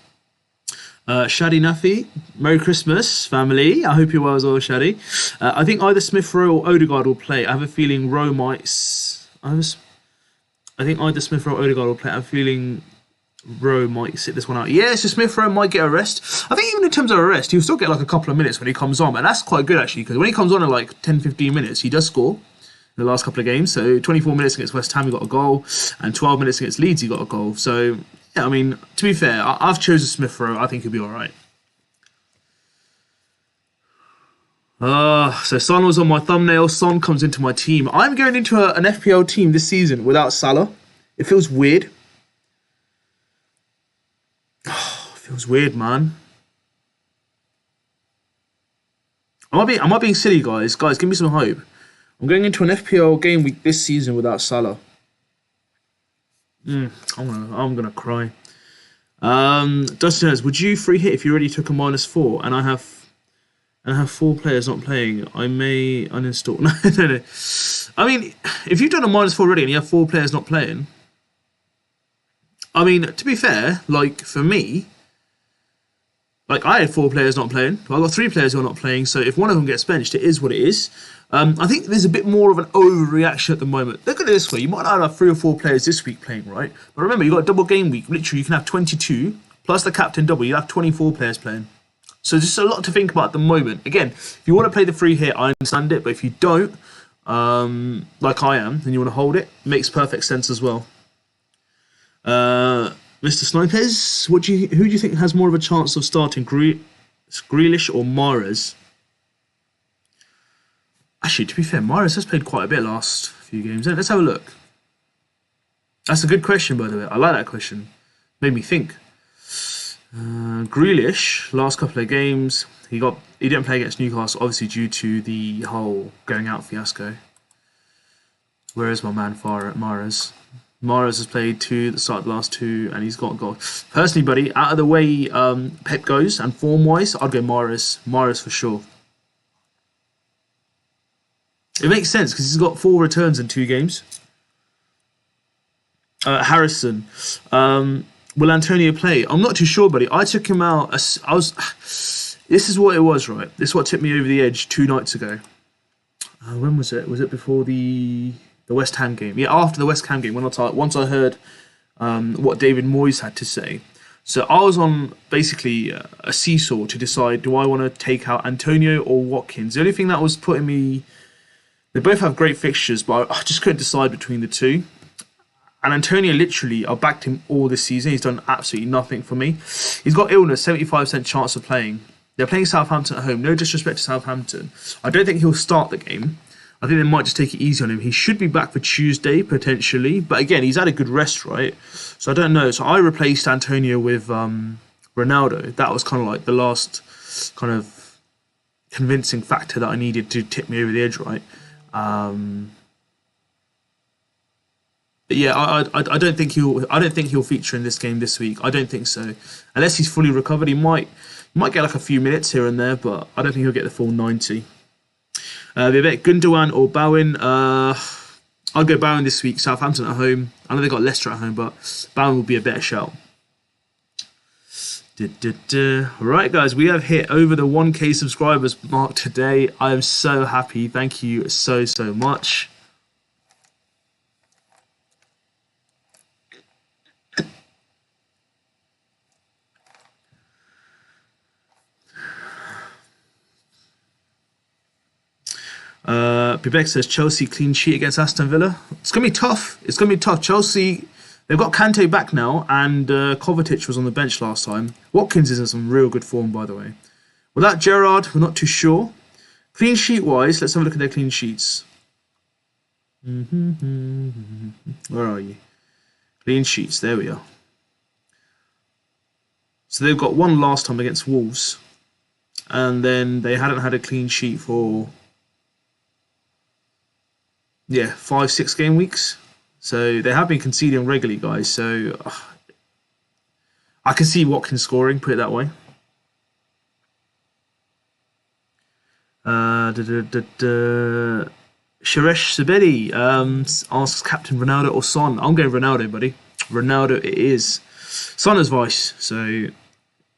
Shadi Nafi, Merry Christmas, family. I hope you're well as well, Shadi. I think either Smith Rowe or Odegaard will play. I have a feeling Rowe might... I think either Smith Rowe or Odegaard will play. I have a feeling Rowe might sit this one out. Yeah, so Smith Rowe might get a rest. I think even in terms of a rest, he'll still get like a couple of minutes when he comes on. And that's quite good, actually, because when he comes on in like 10-15 minutes, he does score in the last couple of games. So 24 minutes against West Ham, he got a goal. And 12 minutes against Leeds, he got a goal. So, yeah, I mean, to be fair, I've chosen Smith Rowe. I think he'll be all right. So Son was on my thumbnail. Son comes into my team. I'm going into an FPL team this season without Salah. It feels weird. It feels weird, man. Am I being silly, guys? Guys, give me some hope. I'm going into an FPL game week this season without Salah. I'm gonna cry. Dustin knows, would you free hit if you already took a -4 and I have 4 players not playing? I may uninstall. No. I mean, if you've done a -4 already and you have 4 players not playing, I mean, to be fair, like for me, like I had 4 players not playing. I've got 3 players who are not playing. So if one of them gets benched, it is what it is. I think there's a bit more of an overreaction at the moment. Look at it this way: you might not have 3 or 4 players this week playing, right? But remember, you got a double game week. Literally, you can have 22 plus the captain double. You have 24 players playing. So there's a lot to think about at the moment. Again, if you want to play the free hit, I understand it. But if you don't, like I am, and you want to hold it, makes perfect sense as well. Mr. Snipers, who do you think has more of a chance of starting, Grealish or Mahrez? Actually, to be fair, Mahrez has played quite a bit last few games. Let's have a look. That's a good question, by the way. I like that question. Made me think. Grealish, last couple of games, he didn't play against Newcastle, obviously due to the whole going out fiasco. Where is my man Mahrez? Mahrez has played 2 at the start of the last 2, and he's got a goal. Personally, buddy, out of the way Pep goes and form-wise, I'd go Mahrez. Mahrez for sure. It makes sense because he's got 4 returns in 2 games. Harrison, will Antonio play? I'm not too sure, buddy. I took him out. This is what it was, right? This is what tipped me over the edge 2 nights ago. When was it? Was it before the West Ham game? Yeah, after the West Ham game. Once I heard what David Moyes had to say. So I was on basically a seesaw to decide: do I want to take out Antonio or Watkins? The only thing that was putting me, they both have great fixtures, but I just couldn't decide between the 2. And Antonio, literally, I backed him all this season. He's done absolutely nothing for me. He's got illness, 75% chance of playing. They're playing Southampton at home. No disrespect to Southampton. I don't think he'll start the game. I think they might just take it easy on him. He should be back for Tuesday, potentially. But again, he's had a good rest, right? So I don't know. So I replaced Antonio with Ronaldo. That was kind of like the last kind of convincing factor that I needed to tip me over the edge, right? But yeah, I don't think he'll feature in this game this week. I don't think so, unless he's fully recovered. He might get like a few minutes here and there, but I don't think he'll get the full 90. Vivek, Gundogan or Bowen? I'll go Bowen this week. Southampton at home. I know they got Leicester at home, but Bowen will be a better shout. Right, guys, we have hit over the 1K subscribers mark today. I am so happy. Thank you so much. Bibek says Chelsea clean sheet against Aston Villa. It's going to be tough. It's going to be tough. Chelsea, they've got Kante back now, and Kovacic was on the bench last time. Watkins is in some real good form, by the way. Without Gerrard, we're not too sure. Clean sheet wise, let's have a look at their clean sheets. Where are you? Clean sheets, there we are. So they've got 1 last time against Wolves, and then they hadn't had a clean sheet for 5-6 game weeks. So they have been conceding regularly, guys. So I can see Watkins scoring, put it that way. Sharesh Sabedi asks Captain Ronaldo or Son. I'm going Ronaldo, buddy. Ronaldo it is. Son is vice, so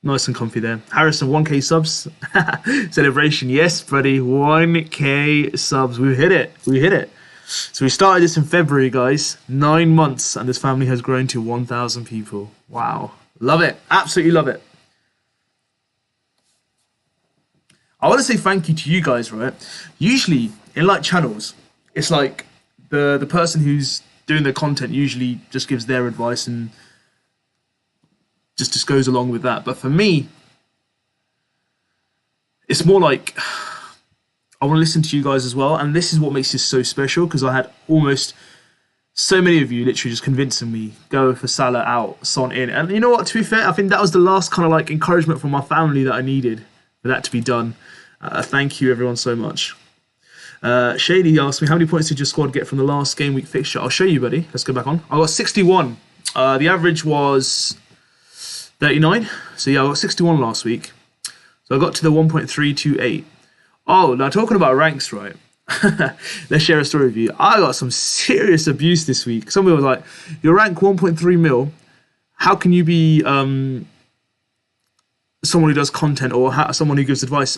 nice and comfy there. Harrison, 1K subs. Celebration, yes, buddy. 1K subs. We hit it. So we started this in February, guys. 9 months, and this family has grown to 1,000 people. Wow. Love it. Absolutely love it. I want to say thank you to you guys, right? Usually, in like channels, it's like the person who's doing the content usually just gives their advice and just goes along with that. But for me, it's more like I want to listen to you guys as well. And this is what makes this so special, because I had almost so many of you literally just convincing me, go for Salah out, Son in. And you know what, to be fair, I think that was the last kind of like encouragement from my family that I needed for that to be done. Thank you everyone so much. Shady asked me, how many points did your squad get from the last game week fixture? I'll show you, buddy. Let's go back on. I got 61. The average was 39. So yeah, I got 61 last week. So I got to the 1.328. Oh, now talking about ranks, right? Let's share a story with you. I got some serious abuse this week. Somebody was like, "Your rank 1.3 mil. How can you be someone who does content or someone who gives advice?"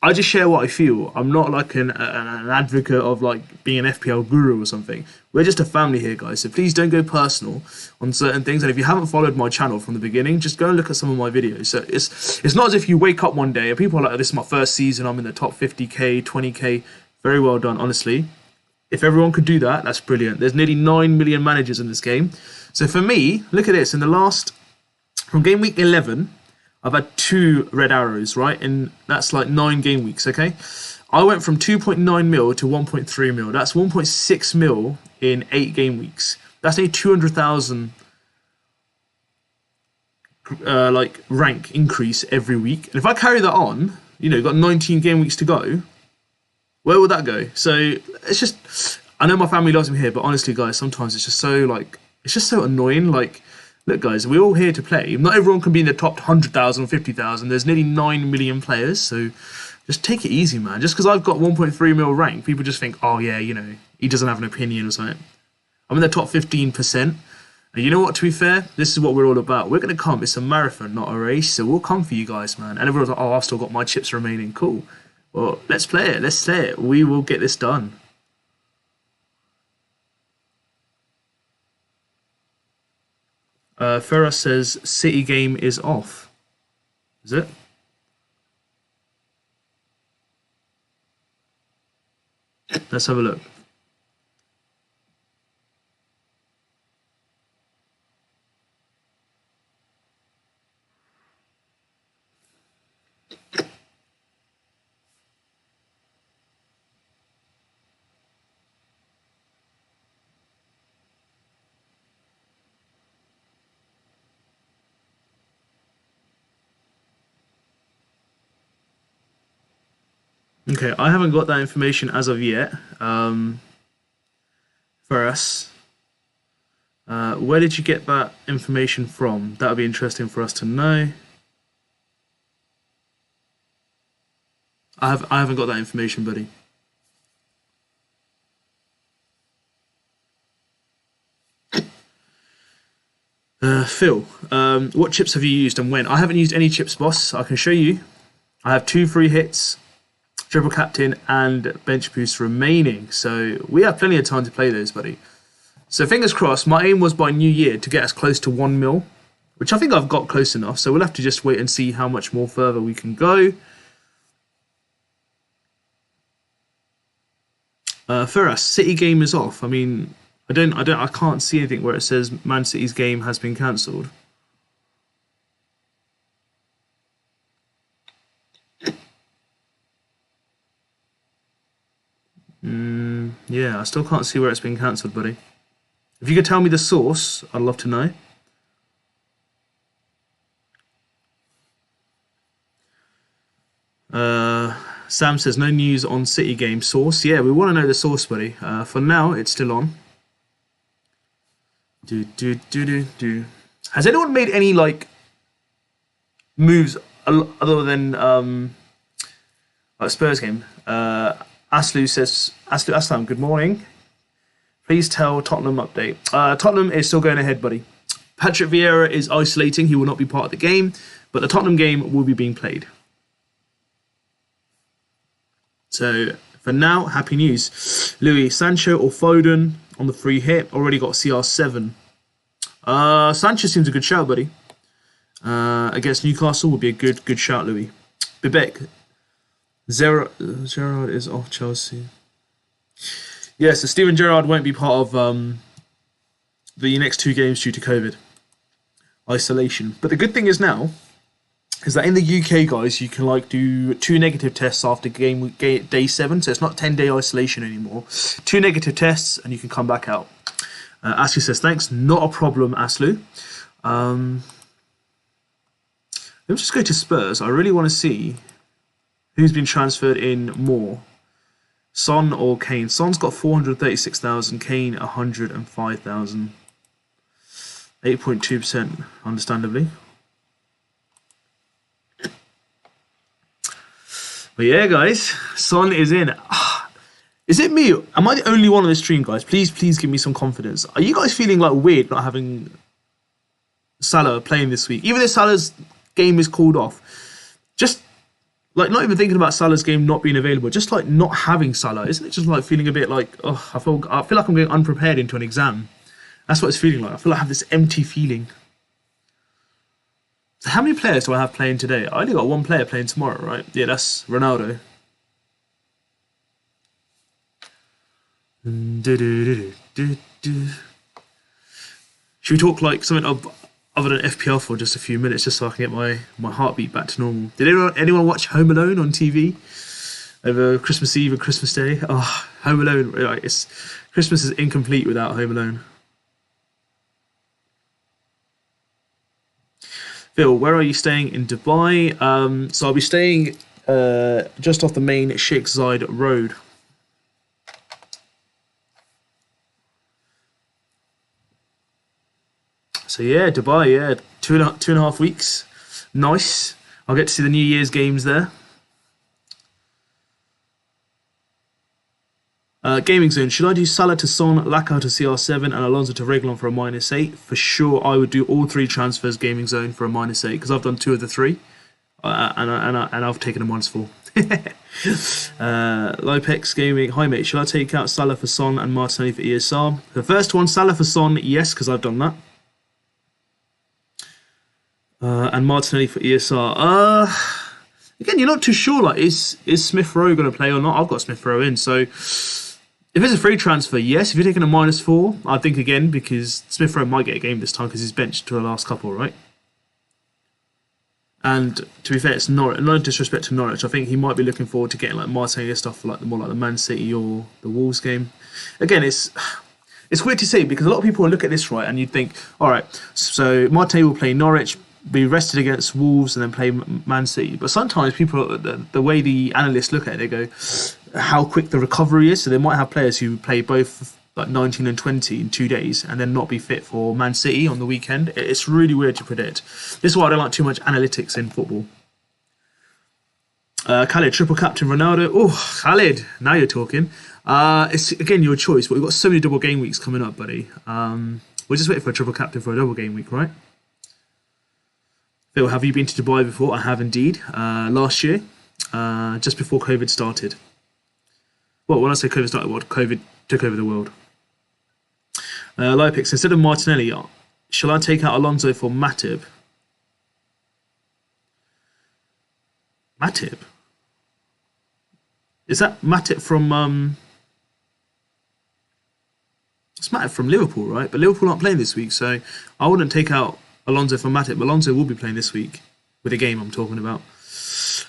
I just share what I feel. I'm not like an advocate of like being an FPL guru or something. We're just a family here, guys. So please don't go personal on certain things. And if you haven't followed my channel from the beginning, just go and look at some of my videos. So it's not as if you wake up one day and people are like, "This is my first season. I'm in the top 50k, 20k." Very well done, honestly. If everyone could do that, that's brilliant. There's nearly 9 million managers in this game. So for me, look at this. From game week 11. I've had 2 red arrows, right? And that's like 9 game weeks, okay? I went from 2.9 mil to 1.3 mil. That's 1.6 mil in 8 game weeks. That's a 200,000 like rank increase every week. And if I carry that on, you know, got 19 game weeks to go, where would that go? So it's just, I know my family loves me here, but honestly, guys, sometimes it's just so like, it's just so annoying. Like, look, guys, we're all here to play. Not everyone can be in the top 100,000 or 50,000. There's nearly 9 million players, so just take it easy, man. Just because I've got 1.3 mil rank, people just think, oh, yeah, you know, he doesn't have an opinion or something. I'm in the top 15%. And you know what, to be fair, this is what we're all about. We're going to come. It's a marathon, not a race, so we'll come for you guys, man. And everyone's like, oh, I've still got my chips remaining. Cool. Well, let's play it. Let's say it. We will get this done. Ferris says City game is off. Is it? Let's have a look. Okay, I haven't got that information as of yet. For us, where did you get that information from? That would be interesting for us to know. I haven't got that information, buddy. Phil, what chips have you used and when? I haven't used any chips, boss. I can show you. I have 2 free hits, triple captain, and bench boost remaining. So we have plenty of time to play those, buddy. So fingers crossed. My aim was by New Year to get us close to 1 mil, which I think I've got close enough. So we'll have to just wait and see how much more further we can go. Ferris, City game is off. I mean, I can't see anything where it says Man City's game has been cancelled. Yeah, I still can't see where it's been cancelled, buddy. If you could tell me the source, I'd love to know. Sam says, no news on City game source. Yeah, we want to know the source, buddy. For now, it's still on. Has anyone made any, like, moves other than like Spurs game? Aslu says, Aslam, good morning. Please tell Tottenham update. Tottenham is still going ahead, buddy. Patrick Vieira is isolating. He will not be part of the game, but the Tottenham game will be being played. So for now, happy news. Louis, Sancho or Foden on the free hit. Already got CR7. Sancho seems a good shout, buddy. Against Newcastle would be a good shout, Louis. Bibek. Gerrard is off Chelsea. Yeah, so Steven Gerrard won't be part of the next 2 games due to COVID isolation. But the good thing is now is that in the UK, guys, you can like do 2 negative tests after day 7, so it's not 10-day isolation anymore. 2 negative tests, and you can come back out. Aslu says thanks, not a problem, Aslu. Let's just go to Spurs. I really want to see who's been transferred in more. Son or Kane? Son's got 436,000, Kane 105,000. 8.2%, understandably. But yeah, guys, Son is in. Is it me? Am I the only one on the stream, guys? Please give me some confidence. Are you guys feeling like weird not having Salah playing this week? Even though Salah's game is called off. Just, like, not even thinking about Salah's game not being available. Just, like, not having Salah. Isn't it just, like, feeling a bit like, oh, I feel like I'm going unprepared into an exam. That's what it's feeling like. I feel like I have this empty feeling. So how many players do I have playing today? I only got one player playing tomorrow, right? Yeah, that's Ronaldo. Should we talk like something other than FPL for just a few minutes, just so I can get my heartbeat back to normal? Did anyone watch Home Alone on TV over Christmas Eve and Christmas Day? Oh, Home Alone! Right, Christmas is incomplete without Home Alone. Phil, where are you staying in Dubai? So I'll be staying just off the main Sheikh Zayed Road. So yeah, Dubai, yeah, two and a half weeks. Nice. I'll get to see the New Year's games there. Gaming zone. Should I do Salah to Son, Lacazette to CR7, and Alonso to Reguilon for a -8? For sure, I would do all three transfers gaming zone for a -8 because I've done 2 of the 3, and I've taken a -4. Lopex Gaming. Hi mate, should I take out Salah for Son and Martinelli for ESR? The first one, Salah for Son, yes, because I've done that. And Martinelli for ESR. Again, you're not too sure. Like, is Smith Rowe going to play or not? I've got Smith Rowe in, so if it's a free transfer, yes. If you're taking a -4, I think again because Smith Rowe might get a game this time because he's benched to the last couple, right? And to be fair, it's Norwich. No disrespect to Norwich, I think he might be looking forward to getting like Martinelli stuff for like more like the Man City or the Wolves game. Again, it's weird to say because a lot of people will look at this right and you'd think, all right, so Martinelli will play Norwich, be rested against Wolves, and then play Man City. But sometimes people, the way the analysts look at it, they go, how quick the recovery is. So they might have players who play both like 19 and 20 in 2 days and then not be fit for Man City on the weekend. It's really weird to predict. This is why I don't like too much analytics in football. Khalid, triple captain Ronaldo. Oh, Khalid, now you're talking. It's again your choice, but we've got so many double game weeks coming up, buddy. We're just waiting for a triple captain for a double game week, right? Phil, have you been to Dubai before? I have indeed. Last year, just before COVID started. Well, when I say COVID started, what? COVID took over the world. Lopix, instead of Martinelli, shall I take out Alonso for Matip? Matip? Is that Matip from... It's Matip from Liverpool, right? But Liverpool aren't playing this week, so I wouldn't take out Alonso for Matip. Alonso will be playing this week with the game I'm talking about.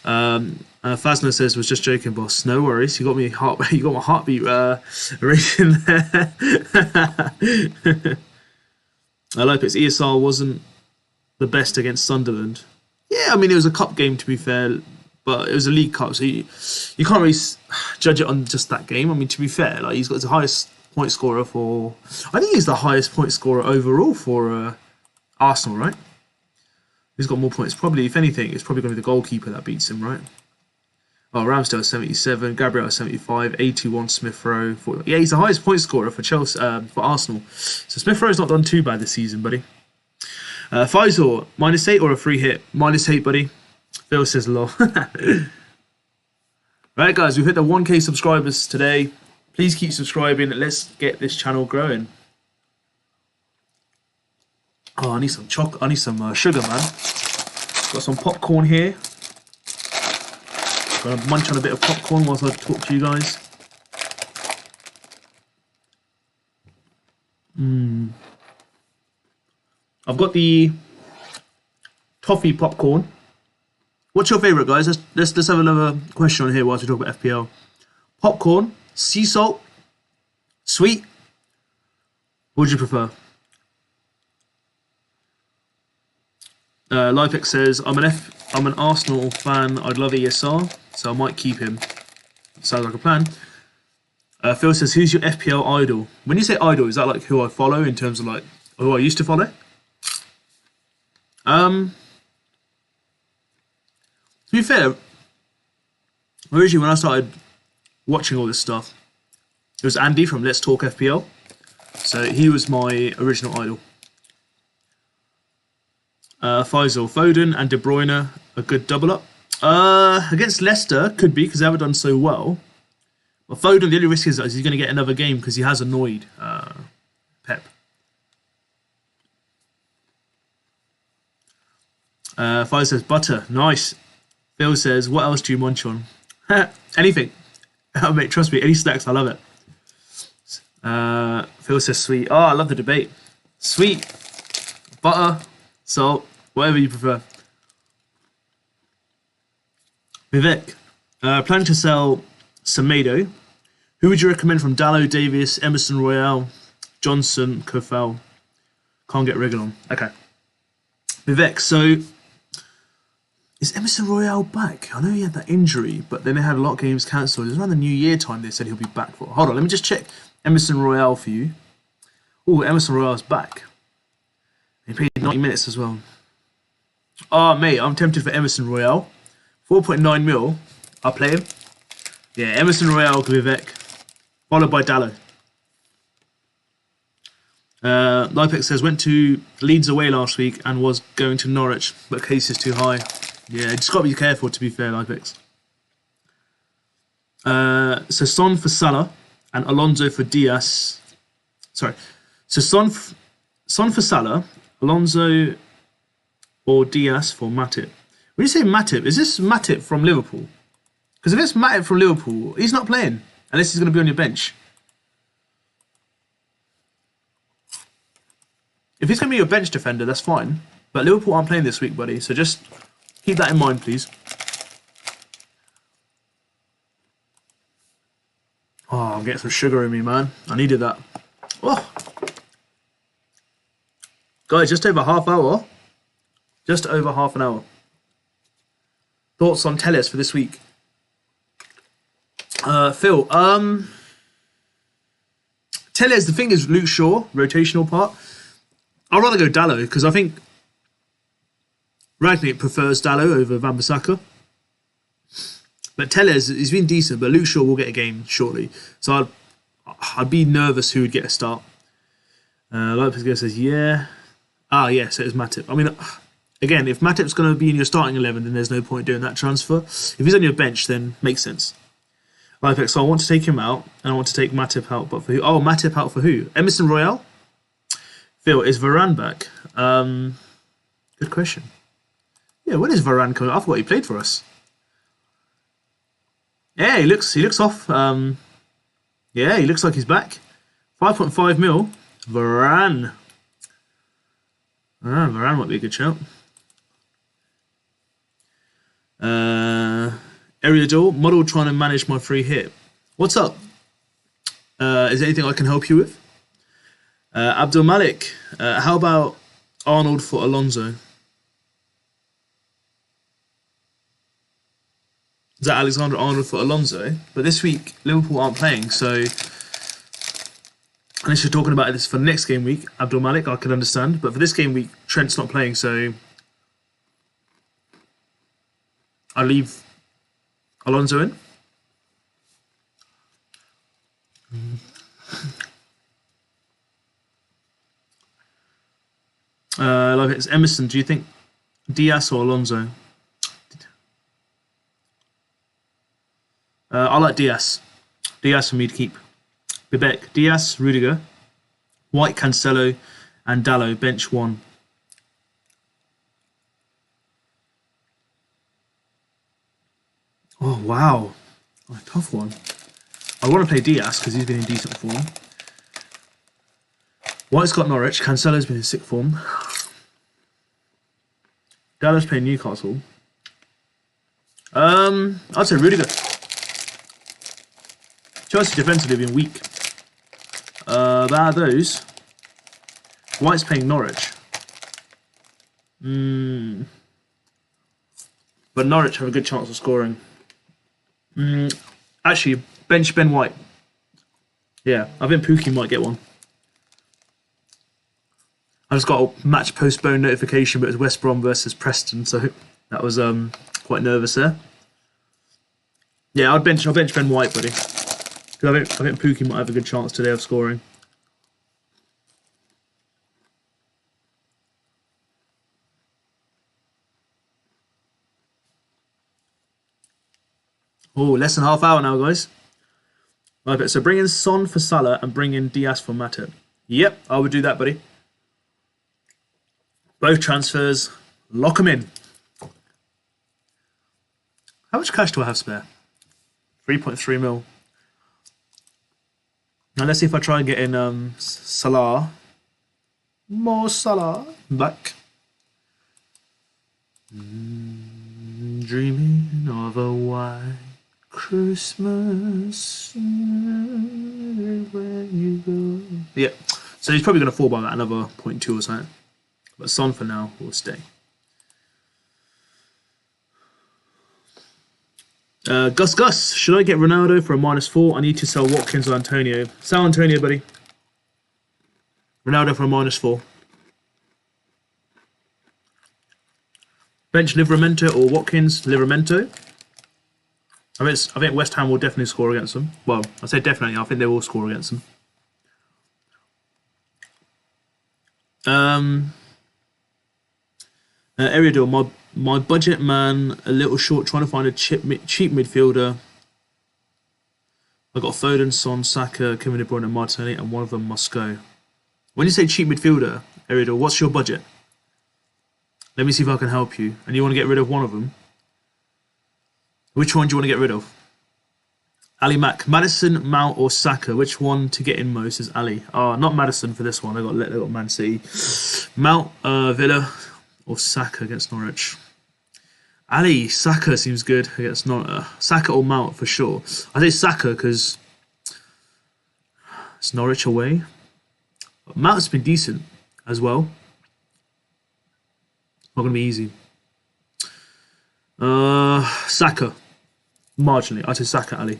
Fazner says, was just joking, boss. No worries. You got me you got my heartbeat racing there. Lopez, ESR wasn't the best against Sunderland. Yeah, I mean, it was a cup game, to be fair, but it was a League Cup, so you can't really judge it on just that game. I mean, to be fair, like he's got the highest point scorer for... I think he's the highest point scorer overall for Arsenal, right? Who's got more points? Probably, if anything, it's probably going to be the goalkeeper that beats him, right? Oh, Ramsdale 77, Gabriel 75, 81 Smith Rowe. Yeah, he's the highest point scorer for Chelsea, for Arsenal. So Smith Rowe's not done too bad this season, buddy. Faisal, -8 or a free hit? -8, buddy. Phil says lol. Right, guys, we've hit the 1K subscribers today. Please keep subscribing. Let's get this channel growing. Oh, I need some chocolate. I need some sugar, man. Got some popcorn here. Gonna munch on a bit of popcorn whilst I talk to you guys. I've got the toffee popcorn. What's your favourite, guys? Let's have another question on here whilst we talk about FPL. Popcorn, sea salt, sweet. What would you prefer? Lifex says, I'm an Arsenal fan. I'd love ESR, so I might keep him. Sounds like a plan. Phil says, who's your FPL idol? When you say idol, is that like who I follow in terms of like who I used to follow? To be fair, originally when I started watching all this stuff, it was Andy from Let's Talk FPL. So he was my original idol. Faisal, Foden and De Bruyne, a good double up. Against Leicester, could be because they haven't done so well. But Foden, the only risk is he's going to get another game because he has annoyed Pep. Faisal says, butter, nice. Phil says, what else do you munch on? Anything. Oh, mate, trust me, any snacks, I love it. Phil says, sweet. Oh, I love the debate. Sweet, butter, salt, whatever you prefer. Vivek, planning to sell Semedo. Who would you recommend from Dallo, Davies, Emerson Royale, Johnson, Kofel? Can't get Regan on. Okay. Vivek, so is Emerson Royale back? I know he had that injury, but then they had a lot of games cancelled. It was around the New Year time they said he'll be back for. Hold on, let me just check Emerson Royale for you. Oh, Emerson Royale's back. He played 90 minutes as well. Oh, mate, I'm tempted for Emerson Royale. 4.9 mil. I'll play him. Yeah, Emerson Royale, Vivek. Followed by Dallo. Lipex says, went to Leeds away last week and was going to Norwich, but case is too high. Yeah, just got to be careful, to be fair, Lipex. So Son for Salah and Alonso for Diaz. Sorry. So Son for Salah, Alonso or Diaz for Matip. When you say Matip, is this Matip from Liverpool? Because if it's Matip from Liverpool, he's not playing unless he's going to be on your bench. If he's going to be your bench defender, that's fine. But Liverpool aren't playing this week, buddy. So just keep that in mind, please. Oh, I'm getting some sugar in me, man. I needed that. Oh. Guys, just over half hour. Just over half an hour. Thoughts on Telles for this week? Phil, Telles, the thing is Luke Shaw, rotational part. I'd rather go Dallo because I think Ragnick prefers Dallo over Van Bissaka. But Telles, he's been decent, but Luke Shaw will get a game shortly. So I'd be nervous who would get a start. Lopez says, yeah. Ah, yeah, so it's Matip. I mean, again, if Matip's going to be in your starting 11, then there's no point doing that transfer. If he's on your bench, then makes sense. Lifex, so I want to take him out, and I want to take Matip out, but for who? Oh, Matip out for who? Emerson Royale? Phil, is Varane back? Good question. Yeah, when is Varane coming? I forgot he played for us. Yeah, he looks off. Yeah, he looks like he's back. 5.5 mil. Varane. Varane might be a good shout. Eriador, model trying to manage my free hit. What's up? Is there anything I can help you with? Abdul Malik, how about Arnold for Alonso? Is that Alexander Arnold for Alonso? But this week, Liverpool aren't playing, so unless you're talking about this for the next game week, Abdul Malik, I could understand. But for this game week, Trent's not playing, so I leave Alonso in. Like it's Emerson. Do you think Diaz or Alonso? I like Diaz. Diaz for me to keep. Bibek, Diaz, Rudiger, White, Cancelo, and Dallo, bench one. Oh, wow. Oh, tough one. I want to play Diaz because he's been in decent form. White's got Norwich. Cancelo's been in sick form. Dallo's playing Newcastle. I'd say Rudiger. Chelsea defensively have been weak. Out of those, White's playing Norwich. But Norwich have a good chance of scoring. Actually, bench Ben White. Yeah, I think Pookie might get one. I just got a match postponed notification, but it was West Brom versus Preston, so that was quite nervous there. Yeah, I'll bench Ben White, buddy. Because I think Pookie might have a good chance today of scoring. Oh, less than half hour now, guys. Right, so bring in Son for Salah and bring in Diaz for Matip. Yep, I would do that, buddy. Both transfers, lock them in. How much cash do I have spare? 3.3 mil. Now let's see if I try and get in Salah. More Salah back. Dreaming of a white Christmas. Where you go. Yeah, so he's probably going to fall by about another 0.2 or something. But Son for now will stay. Gus, should I get Ronaldo for a -4? I need to sell Watkins or Antonio. Sell Antonio, buddy. Ronaldo for a -4. Bench Livramento or Watkins. Livramento. I think West Ham will definitely score against them. Well, I say definitely. I think they will score against them. Eriador, my budget man, a little short, trying to find a cheap midfielder. I got Foden, Son, Saka, Kevin De Bruyne, and Martinelli, and one of them must go. When you say cheap midfielder, Eriador, what's your budget? Let me see if I can help you. And you want to get rid of one of them? Which one do you want to get rid of? Ali Mack, Maddison, Mount, or Saka? Which one to get in most is Ali? Not Maddison for this one. They got Man City. Mount, Villa, or Saka against Norwich. Ali, Saka seems good against Norwich. Saka or Mount for sure. I say Saka because it's Norwich away. But Mount's been decent as well. Not going to be easy. Saka. Marginally. I say Saka, Ali.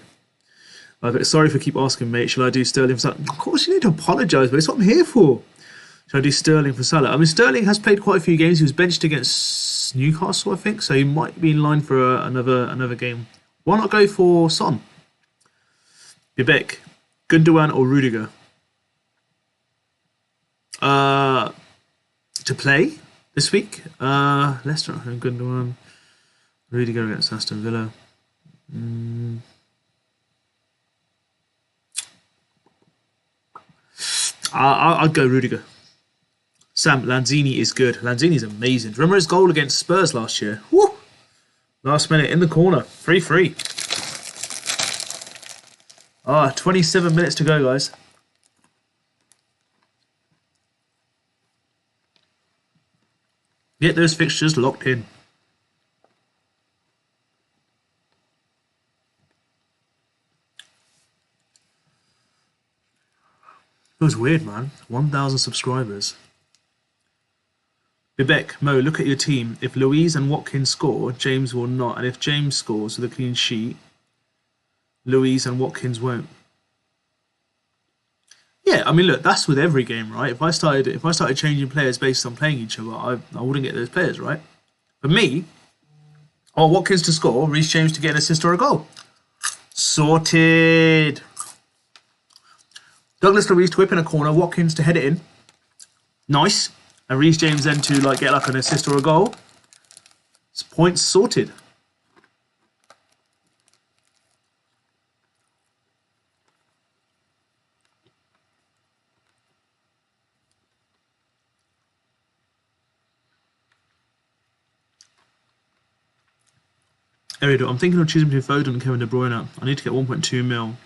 Sorry if I keep asking, mate. Should I do Sterling for Salah? Of course you need to apologise, but it's what I'm here for. Should I do Sterling for Salah? I mean, Sterling has played quite a few games. He was benched against Newcastle, I think, so he might be in line for another game. Why not go for Son? Bibek, Gundogan or Rudiger? To play this week? Leicester at home, Gundogan. Rudiger against Aston Villa. I'd go Rudiger. Sam, Lanzini is good. Lanzini's amazing. Do you remember his goal against Spurs last year? Woo! Last minute in the corner. 3-3. 27 minutes to go, guys. Get those fixtures locked in. It was weird, man. 1,000 subscribers. Bibek, Mo, look at your team. If Louise and Watkins score, James will not. And if James scores with a clean sheet, Louise and Watkins won't. Yeah, I mean, look, that's with every game, right? If I started changing players based on playing each other, I wouldn't get those players, right? For me, I want Watkins to score, Reece James to get an assist or a goal. Sorted. Douglas Luiz to whip in a corner, Watkins to head it in. Nice. And Reece James then to get like an assist or a goal. It's points sorted. Eriador, I'm thinking of choosing between Foden and Kevin De Bruyne. I need to get 1.2 mil.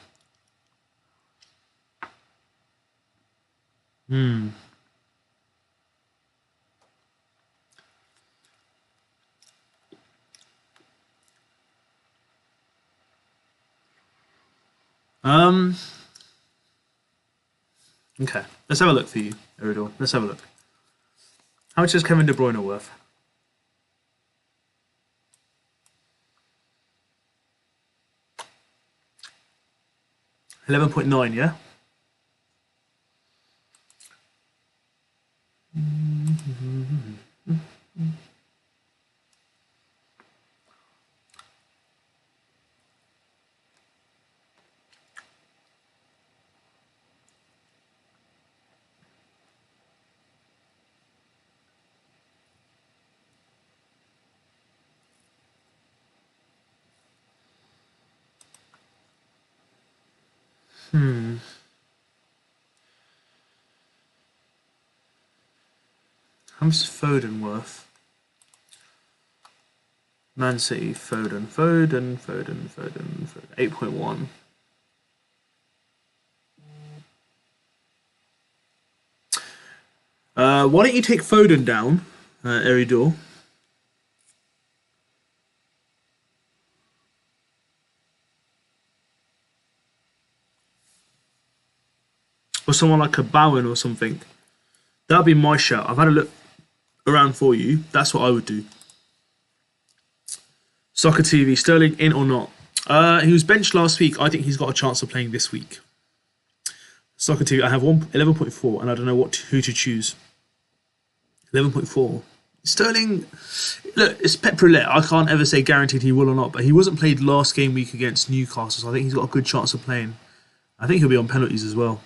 Okay, let's have a look for you, Eriador. Let's have a look. How much is Kevin De Bruyne worth? 11.9, yeah? How much is Foden worth? Man City, Foden. 8.1. Why don't you take Foden down, Eridor? Or someone like a Bowen or something. That'd be my shout. I've had a look around for you. That's what I would do. Soccer TV, Sterling in or not? He was benched last week. I think he's got a chance of playing this week. Soccer TV, I have 11.4 and I don't know who to choose. 11.4. Sterling, look, it's pet roulette. I can't ever say guaranteed he will or not, but he wasn't played last game week against Newcastle, so I think he's got a good chance of playing. I think he'll be on penalties as well.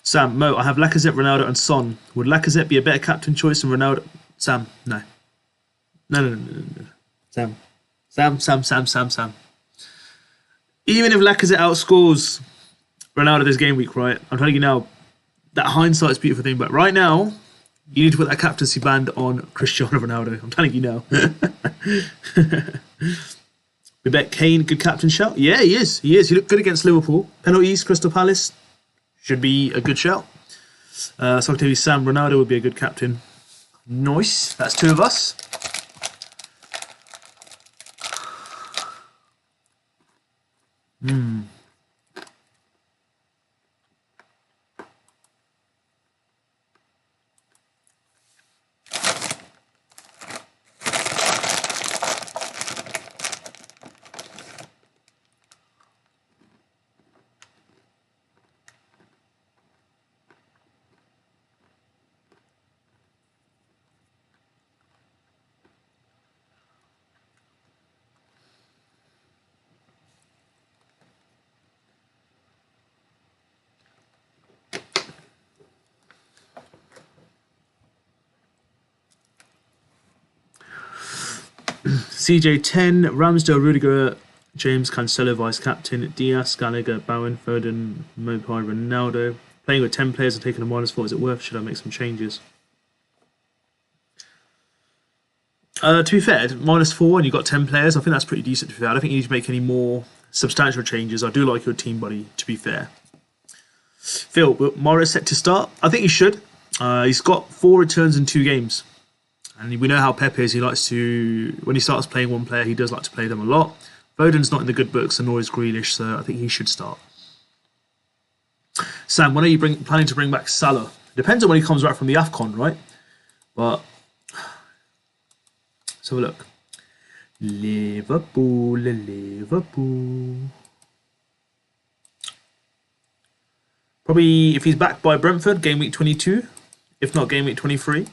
Sam, Mo, I have Lacazette, Ronaldo and Son. Would Lacazette be a better captain choice than Ronaldo? Sam, no. No. Sam. Even if Lacazette outscores Ronaldo this game week, right? I'm telling you now, that hindsight's a beautiful thing, but right now, you need to put that captaincy band on Cristiano Ronaldo. I'm telling you now. We bet Kane, good captain shout? Yeah, he is. He looked good against Liverpool. Penalties, Crystal Palace. Should be a good shout. So I'll tell you, Sam, Ronaldo would be a good captain. Nice. That's two of us. CJ 10, Ramsdale, Rudiger, James Cancelo, vice captain, Diaz, Gallagher, Bowen, Foden, Mopai, Ronaldo. Playing with 10 players and taking a -4, is it worth? Should I make some changes? To be fair, -4 and you've got 10 players, I think that's pretty decent to be fair. I don't think you need to make any more substantial changes. I do like your team, buddy, to be fair. Phil, Morris set to start? I think he should. He's got 4 returns in 2 games. And we know how Pep is. He likes to, when he starts playing one player, he does like to play them a lot. Foden's not in the good books, and nor is Grealish, so I think he should start. Sam, when are you planning to bring back Salah? Depends on when he comes back from the AFCON, right? But let's have a look. Liverpool. Probably if he's back by Brentford, game week 22. If not, game week 23.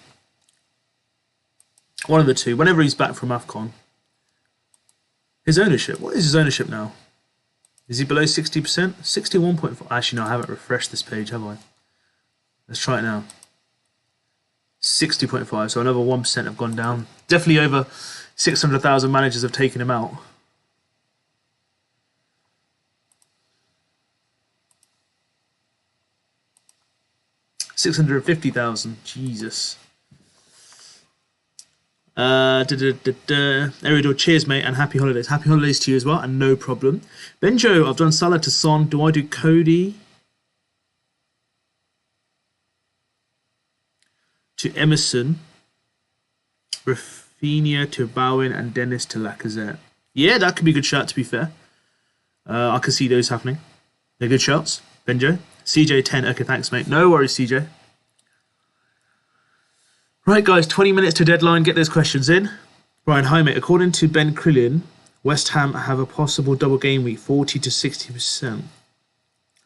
One of the two, whenever he's back from AFCON. His ownership, what is his ownership now? Is he below 60%? 61.4. Actually, no, I haven't refreshed this page, have I? Let's try it now. 60.5, so another 1% have gone down. Definitely over 600,000 managers have taken him out. $650,000, Jesus. Eridor, cheers, mate, and happy holidays. Happy holidays to you as well, and no problem. Benjo, I've done Salah to Son. Do I do Cody to Emerson, Rafinha to Bowen, and Dennis to Lacazette? Yeah, that could be a good shout, to be fair. I can see those happening. They're good shouts. Benjo. CJ 10. Okay, thanks, mate. No worries, CJ. Right, guys, 20 minutes to deadline. Get those questions in. Ryan, hi, mate. According to Ben Crillin, West Ham have a possible double game week, 40 to 60%.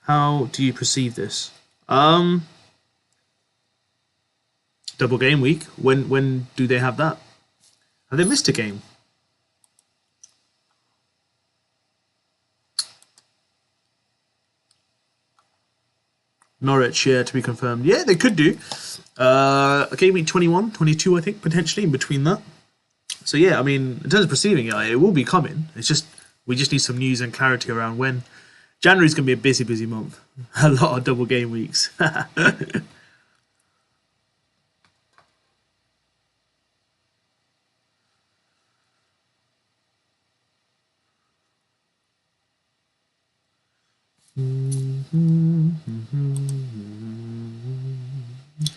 How do you perceive this? Double game week? When do they have that? Have they missed a game? Norwich, yeah, to be confirmed. Yeah, they could do. Game week 21, 22, I think, potentially, in between that. So, yeah, I mean, in terms of perceiving it, it will be coming. It's just, we just need some news and clarity around when January's going to be a busy, busy month. A lot of double game weeks.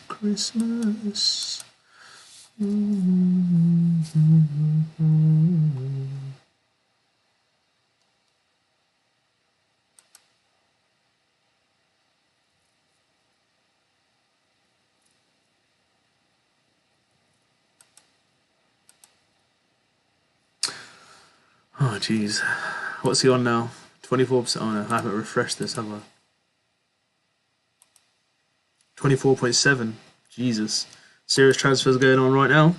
Christmas. Oh, jeez. What's he on now? 24%. Oh, no, I haven't refreshed this, have I? 24.7. Jesus. Serious transfers going on right now.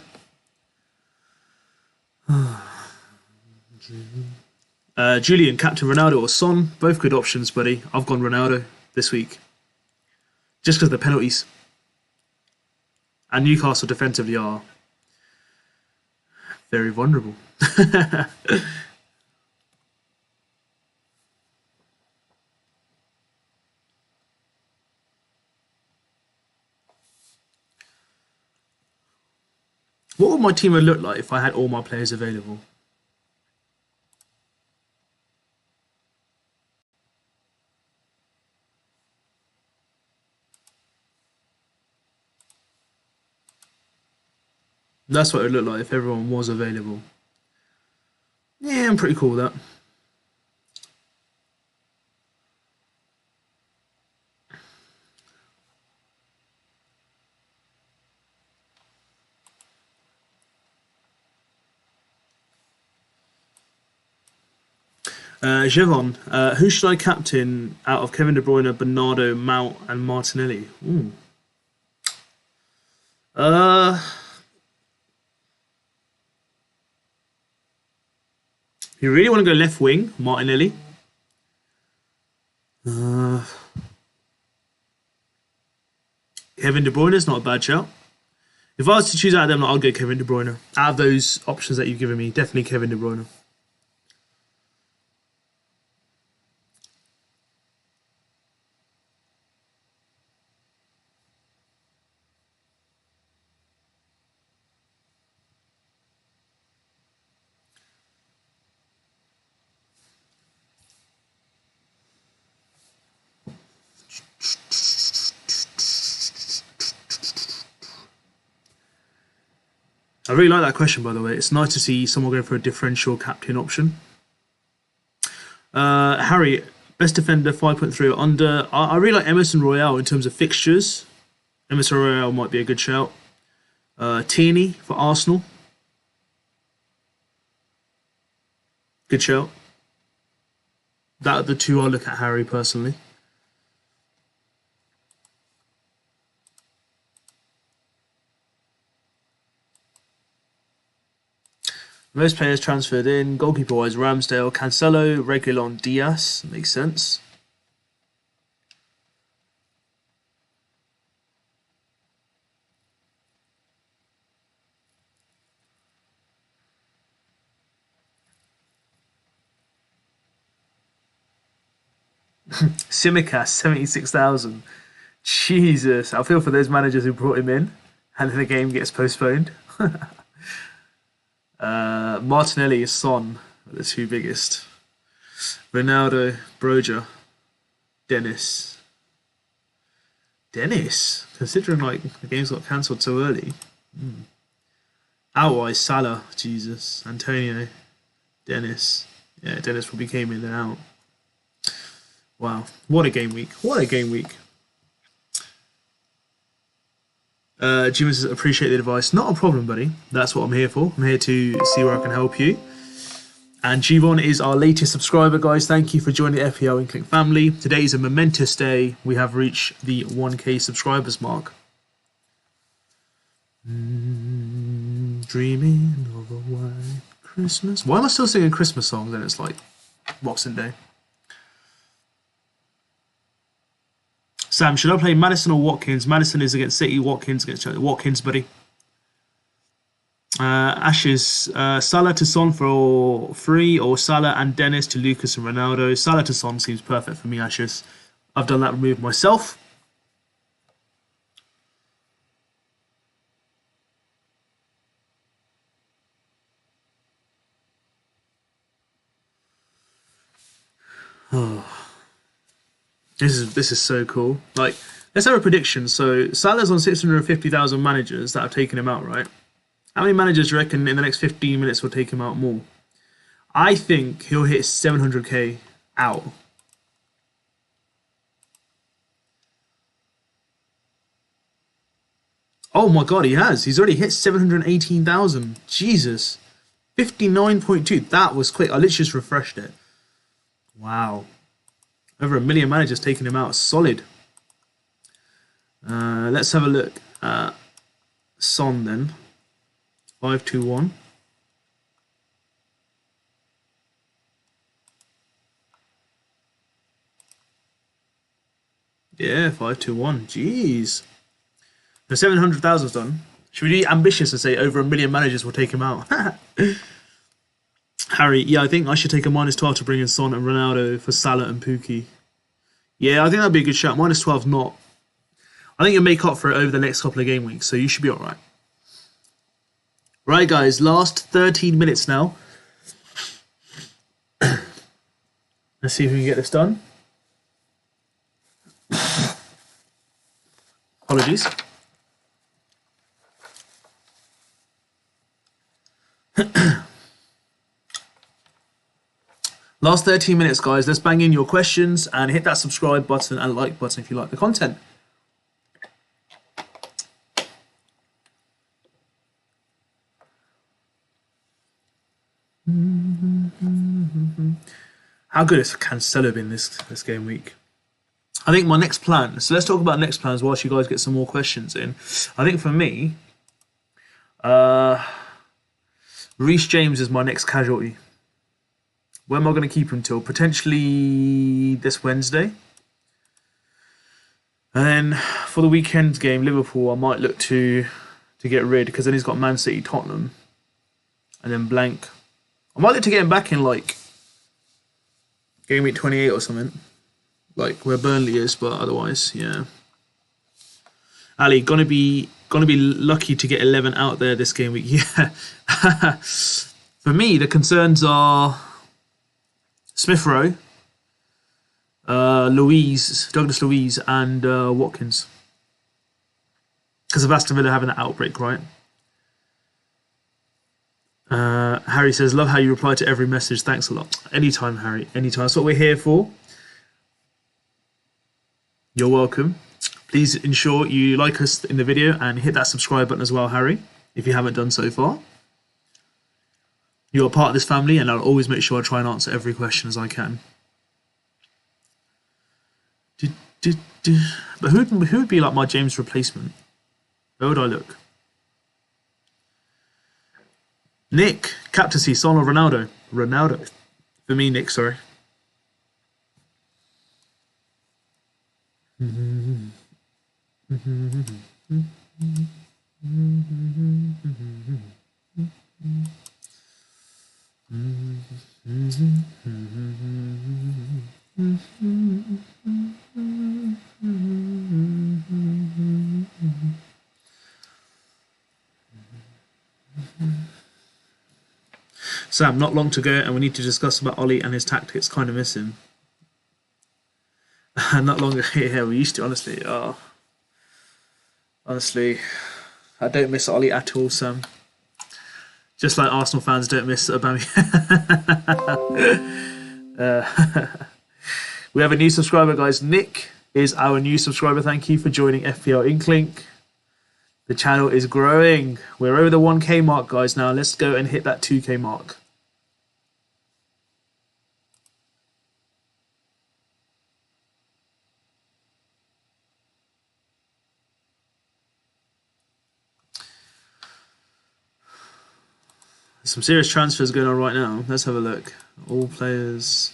Julian, Captain Ronaldo or Son. Both good options, buddy. I've gone Ronaldo this week. Just because of the penalties. And Newcastle defensively are very vulnerable. What would my team look like if I had all my players available? That's what it would look like if everyone was available. Yeah, I'm pretty cool with that. Jevon, who should I captain out of Kevin De Bruyne, Bernardo, Mount, and Martinelli? Ooh. You really want to go left wing, Martinelli? Kevin De Bruyne is not a bad shout. If I was to choose out of them, I'll go Kevin De Bruyne. Out of those options that you've given me, definitely Kevin De Bruyne. I really like that question, by the way. It's nice to see someone go for a differential captain option. Harry, best defender 5.3 or under. I really like Emerson Royale in terms of fixtures. Emerson Royale might be a good shout. Tierney for Arsenal. Good shout. That are the two I look at, Harry, personally. Most players transferred in. Goalkeeper-wise, Ramsdale, Cancelo, Reguilon, Diaz. Makes sense. Simicast, 76,000. Jesus. I feel for those managers who brought him in and then the game gets postponed. Martinelli is Son, the two biggest. Ronaldo, Broja, Dennis. Dennis? Considering like the games got cancelled so early. Outwise, Salah, Jesus, Antonio, Dennis. Yeah, Dennis probably came in and out. Wow, what a game week. What a game week. Jim says, appreciate the advice. Not a problem, buddy. That's what I'm here for. I'm here to see where I can help you. And Givon is our latest subscriber, guys. Thank you for joining the FPL and Click family. Today is a momentous day. We have reached the 1K subscribers mark. Dreaming of a white Christmas. Why am I still singing Christmas songs and it's like Boxing Day? Sam, should I play Maddison or Watkins? Maddison is against City, Watkins against Chelsea. Watkins, buddy. Ashes, Salah to Son for free, or Salah and Dennis to Lucas and Ronaldo. Salah to Son seems perfect for me, Ashes. I've done that move myself. This is so cool. Like, let's have a prediction. So Salah's on 650,000 managers that have taken him out, right? How many managers do you reckon in the next 15 minutes will take him out more? I think he'll hit 700k out. Oh my god, he has. He's already hit 718,000. Jesus. 59.2. That was quick. I literally just refreshed it. Wow. Over 1 million managers taking him out. Solid. Let's have a look at Son then. 521. Yeah, 521. Jeez. The 700,000's done. Should we be ambitious and say over 1 million managers will take him out? Harry, yeah, I think I should take a -12 to bring in Son and Ronaldo for Salah and Pookie. Yeah, I think that'd be a good shout. -12's not. I think you'll make up for it over the next couple of game weeks, so you should be alright. Right, guys, last 13 minutes now. Let's see if we can get this done. Apologies. Last 13 minutes, guys. Let's bang in your questions and hit that subscribe button and like button if you like the content. How good has Cancelo been this game week? I think my next plan. So let's talk about next plans whilst you guys get some more questions in. I think for me, Reece James is my next casualty. Where am I going to keep him till? Potentially this Wednesday. And then for the weekend game, Liverpool, I might look to get rid, because then he's got Man City, Tottenham, and then blank. I might look to get him back in like game week 28 or something, like where Burnley is. But otherwise, yeah. Ali, gonna be lucky to get 11 out there this game week. Yeah. For me, the concerns are Smith Rowe, Douglas Luiz, and Watkins. Because of Aston Villa having that outbreak, right? Harry says, love how you reply to every message. Thanks a lot. Anytime, Harry. Anytime. That's what we're here for. You're welcome. Please ensure you like us in the video and hit that subscribe button as well, Harry, if you haven't done so far. You're a part of this family, and I'll always make sure I try and answer every question as I can. But who would be like my James replacement? Where would I look? Nick, captaincy, Son or Ronaldo? Ronaldo. For me, Nick, sorry. Sam, not long to go, and we need to discuss about Ollie and his tactics. Kind of miss him. Not long ago, yeah, we used to, honestly. Oh. Honestly, I don't miss Ollie at all, Sam. Just like Arsenal fans don't miss Aubameyang. We have a new subscriber, guys. Nick is our new subscriber. Thank you for joining FPL Inklink. The channel is growing. We're over the 1K mark, guys, now. Let's go and hit that 2K mark. Some serious transfers going on right now. Let's have a look. All players.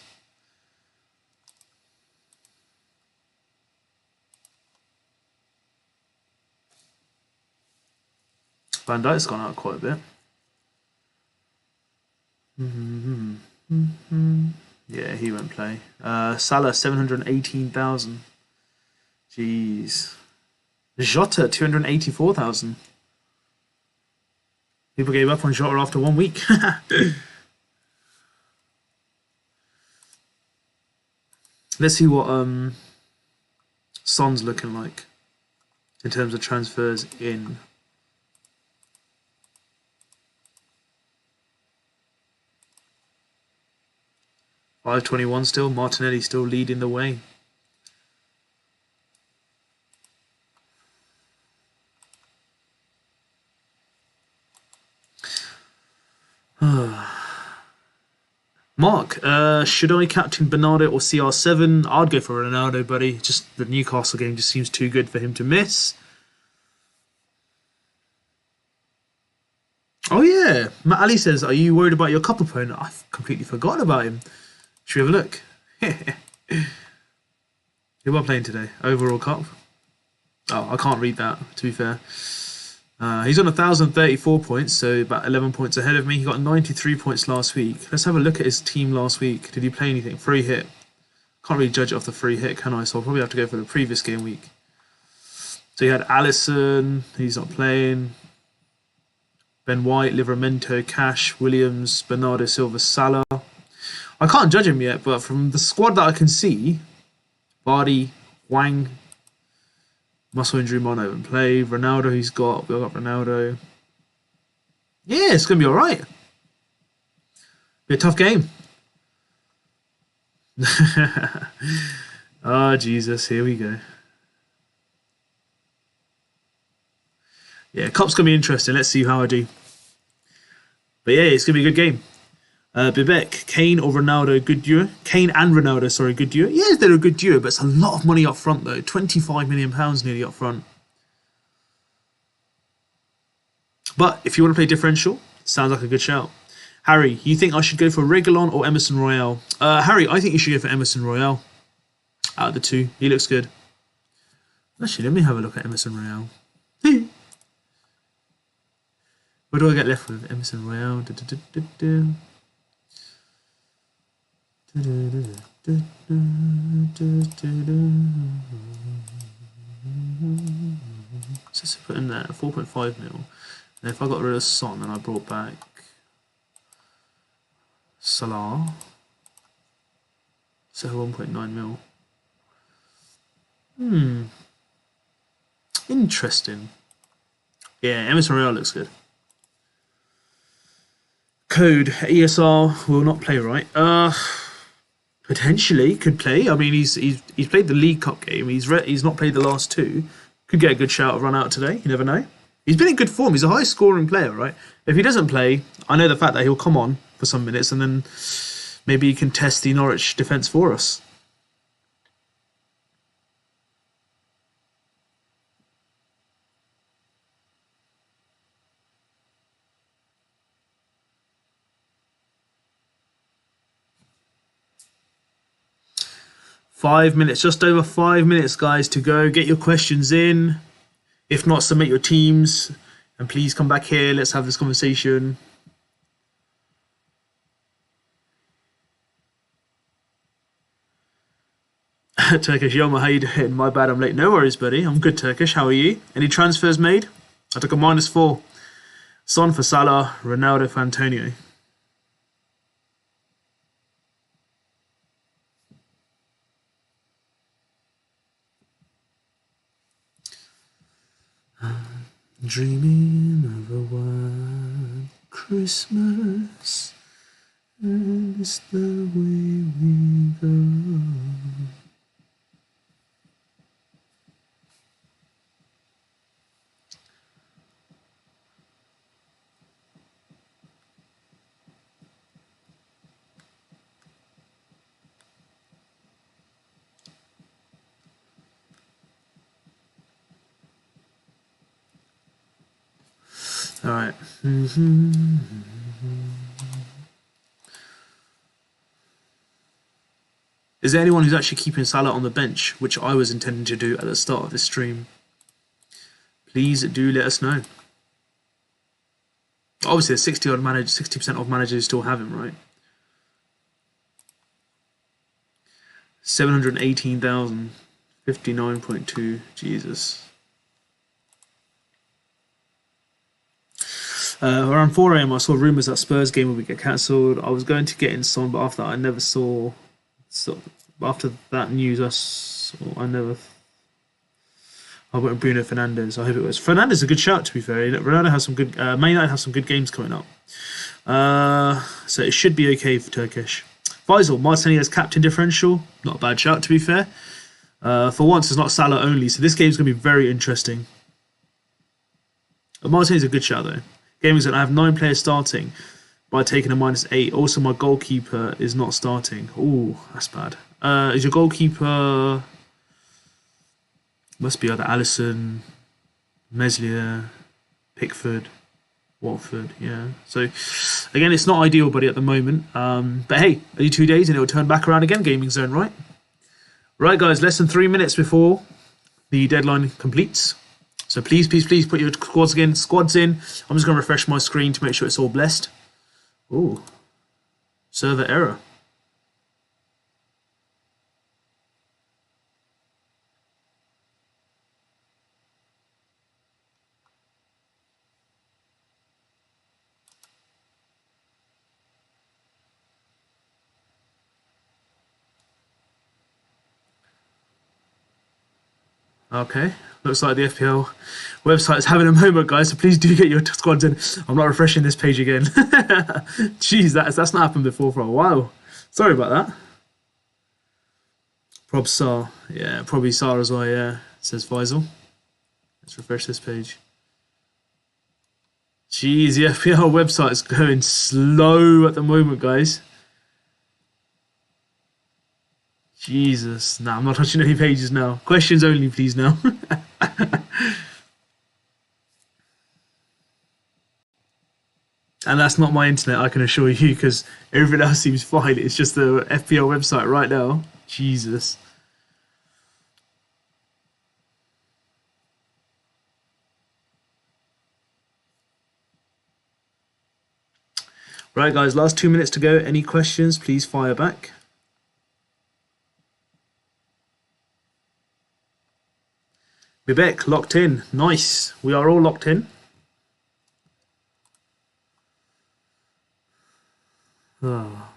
Van Dijk's gone out quite a bit. play? Salah 718,000. Jeez. Jota 284,000. People gave up on Jota after 1 week. Let's see what Son's looking like in terms of transfers in. $521 still. Martinelli still leading the way. Mark, should I captain Bernardo or CR7? I'd go for Ronaldo, buddy. Just the Newcastle game just seems too good for him to miss. Oh yeah, Matt Ali says, are you worried about your cup opponent? I've completely forgotten about him. Should we have a look? Who am I playing today? Overall cup? Oh, I can't read that, to be fair. He's on 1,034 points, so about 11 points ahead of me. He got 93 points last week. Let's have a look at his team last week. Did he play anything? Free hit. Can't really judge it off the free hit, can I? So I'll probably have to go for the previous game week. So he had Allison. He's not playing. Ben White, Livramento, Cash, Williams, Bernardo Silva, Salah. I can't judge him yet, but from the squad that I can see, Vardy, Wang, muscle injury, Mono haven't played. Ronaldo, we've got Ronaldo. Yeah, it's going to be alright. Be a tough game. Oh, Jesus, here we go. Yeah, Cup's going to be interesting. Let's see how I do. But yeah, it's going to be a good game. Bibek, Kane or Ronaldo, good duo. Kane and Ronaldo, sorry, good duo. Yeah, they're a good duo, but it's a lot of money up front, though. £25 million nearly up front. But if you want to play differential, sounds like a good shout. Harry, you think I should go for Reguilon or Emerson Royale? Harry, I think you should go for Emerson Royale. Out of the two, he looks good. Actually, let me have a look at Emerson Royale. What do I get left with? Emerson Royale. So let's put in there 4.5 mil. And if I got rid of Son and I brought back Salah, so 1.9 mil. Interesting. Yeah, Emerson Royale looks good. Code ESR will not play, right? Potentially could play. I mean, he's played the League Cup game. He's not played the last two. Could get a good shout of run out today. You never know. He's been in good form. He's a high scoring player, right? If he doesn't play, I know the fact that he'll come on for some minutes and then maybe he can test the Norwich defence for us. Just over 5 minutes, guys, to go. Get your questions in. If not, submit your teams. And please come back here. Let's have this conversation. Turkish Yoma, how you doing? My bad, I'm late. No worries, buddy. I'm good, Turkish. How are you? Any transfers made? I took a -4. Son for Salah, Ronaldo for Antonio. Dreaming of a white Christmas, and it's the way we go. All right. Is there anyone who's actually keeping Salah on the bench, which I was intending to do at the start of this stream? Please do let us know. Obviously, there's 60% of managers who still have him, right? 718,000. 59.2. Jesus. Around 4 AM, I saw rumours that Spurs game would get cancelled. I was going to get in Son, but after that, I never saw. So after that news, I never. I went with Bruno Fernandes. I hope it was. Fernandes is a good shout, to be fair. Ronaldo has some good. Man United have some good games coming up. So it should be okay for Turkish. Faisal, Martinelli's captain differential. Not a bad shout, to be fair. For once, it's not Salah only, so this game's going to be very interesting. Martinelli's a good shout, though. Game is that I have 9 players starting by taking a -8. Also, my goalkeeper is not starting. Ooh, that's bad. Is your goalkeeper... Must be either Alisson, Meslier, Pickford, Watford, yeah. So, again, it's not ideal, buddy, at the moment. But hey, only 2 days and it will turn back around again, Gaming Zone, right? Right, guys, less than 3 minutes before the deadline completes. So please, please, please put your squads in. I'm just going to refresh my screen to make sure it's all blessed. Ooh, server error. Okay, looks like the FPL website is having a moment, guys, so please do get your squads in. I'm not refreshing this page again. Jeez, that's not happened before for a while. Sorry about that. Prob Sar. Yeah, probably Sar as well, yeah, says Faisal. Let's refresh this page. Jeez, the FPL website is going slow at the moment, guys. Jesus. Nah, I'm not touching any pages now. Questions only, please, now. And that's not my internet, I can assure you, because everything else seems fine. It's just the FPL website right now. Jesus. Right, guys, last 2 minutes to go. Any questions, please fire back. Vivek, locked in. Nice. We are all locked in. Oh.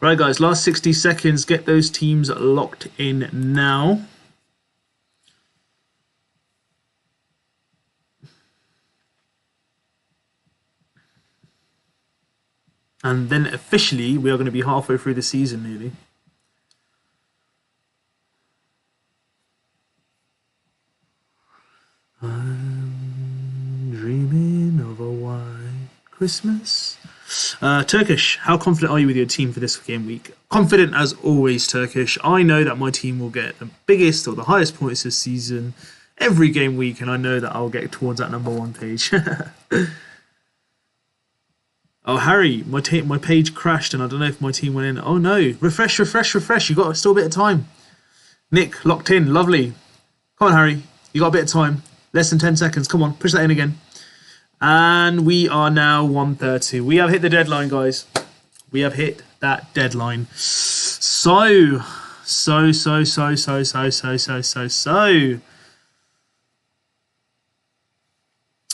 Right, guys, last 60 seconds. Get those teams locked in now. And then officially, we are going to be halfway through the season nearly. I'm dreaming of a white Christmas. Turkish, how confident are you with your team for this game week? Confident as always, Turkish. I know that my team will get the biggest or the highest points this season every game week, and I know that I'll get towards that #1 page. Oh, Harry, my page crashed and I don't know if my team went in. Oh no, refresh. You got still a bit of time. Nick, locked in, lovely. Come on, Harry, you got a bit of time. Less than 10 seconds, come on, push that in again. And we are now 1:30. We have hit the deadline, guys. We have hit that deadline. So.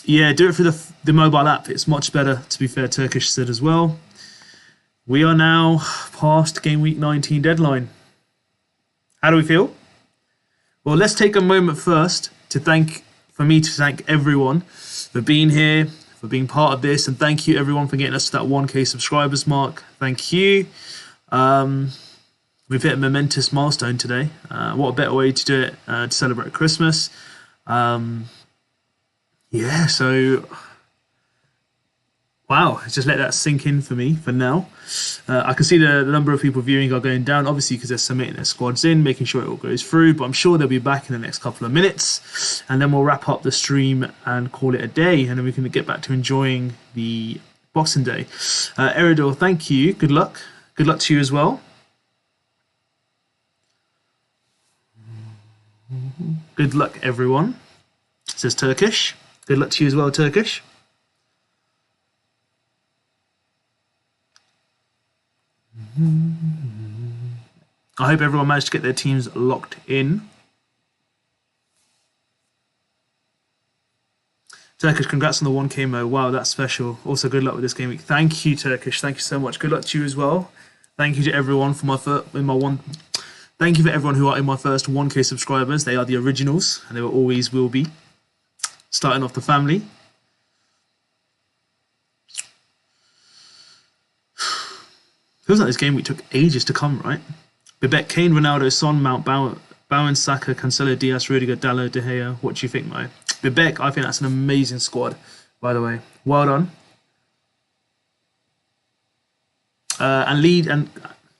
Yeah, do it through the mobile app. It's much better, to be fair, Turkish said as well. We are now past Game Week 19 deadline. How do we feel? Well, let's take a moment first to thank everyone for being here, for being part of this, and thank you everyone for getting us to that 1K subscribers mark. Thank you. We've hit a momentous milestone today. What a better way to do it to celebrate Christmas. Yeah, so wow, just let that sink in for me for now. I can see the number of people viewing are going down, obviously because they're submitting their squads in, making sure it all goes through, but I'm sure they'll be back in the next couple of minutes, and then we'll wrap up the stream and call it a day, and then we can get back to enjoying the Boxing Day. Eridor, thank you. Good luck. Good luck to you as well. Good luck, everyone. Says Turkish. Good luck to you as well, Turkish. I hope everyone managed to get their teams locked in. Turkish, congrats on the 1K mo. Wow, that's special. Also, good luck with this game week. Thank you, Turkish. Thank you so much. Good luck to you as well. Thank you to everyone for Thank you for everyone who are in my first 1K subscribers. They are the originals, and they always will be. Starting off the family. Feels like this game week took ages to come, right? Bibek, Kane, Ronaldo, Son, Mount, Bowen, Saka, Cancelo, Diaz, Rudiger, Dalot, De Gea. What do you think, Mo? Bibek, I think that's an amazing squad, by the way. Well done.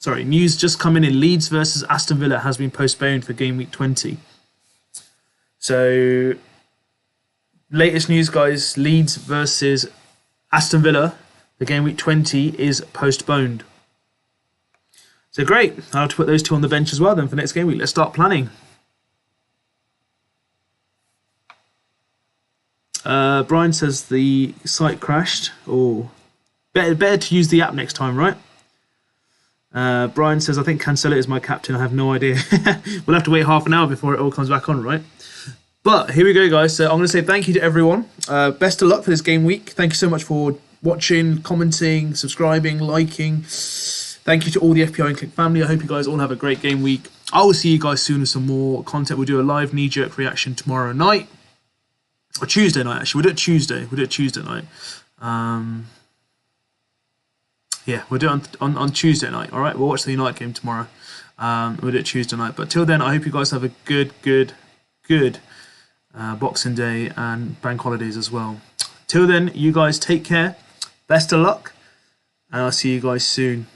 News just coming in. Leeds versus Aston Villa has been postponed for game week 20. So, latest news, guys. Leeds versus Aston Villa, the game week 20 is postponed. So great. I'll have to put those two on the bench as well then for next game week. Let's start planning. Brian says the site crashed. Oh, better to use the app next time, right? Brian says, I think Cancelo is my captain. I have no idea. We'll have to wait half an hour before it all comes back on, right? But here we go, guys. So I'm going to say thank you to everyone. Best of luck for this game week. Thank you so much for watching, commenting, subscribing, liking. Thank you to all the FPL and Click family. I hope you guys all have a great game week. I will see you guys soon with some more content. We'll do a live knee-jerk reaction tomorrow night. Or Tuesday night, actually. We'll do it Tuesday. We'll do it Tuesday night. Yeah, we'll do it on Tuesday night. All right, we'll watch the United game tomorrow. We'll do it Tuesday night. But till then, I hope you guys have a good Boxing Day and bank holidays as well. Till then, you guys take care. Best of luck. And I'll see you guys soon.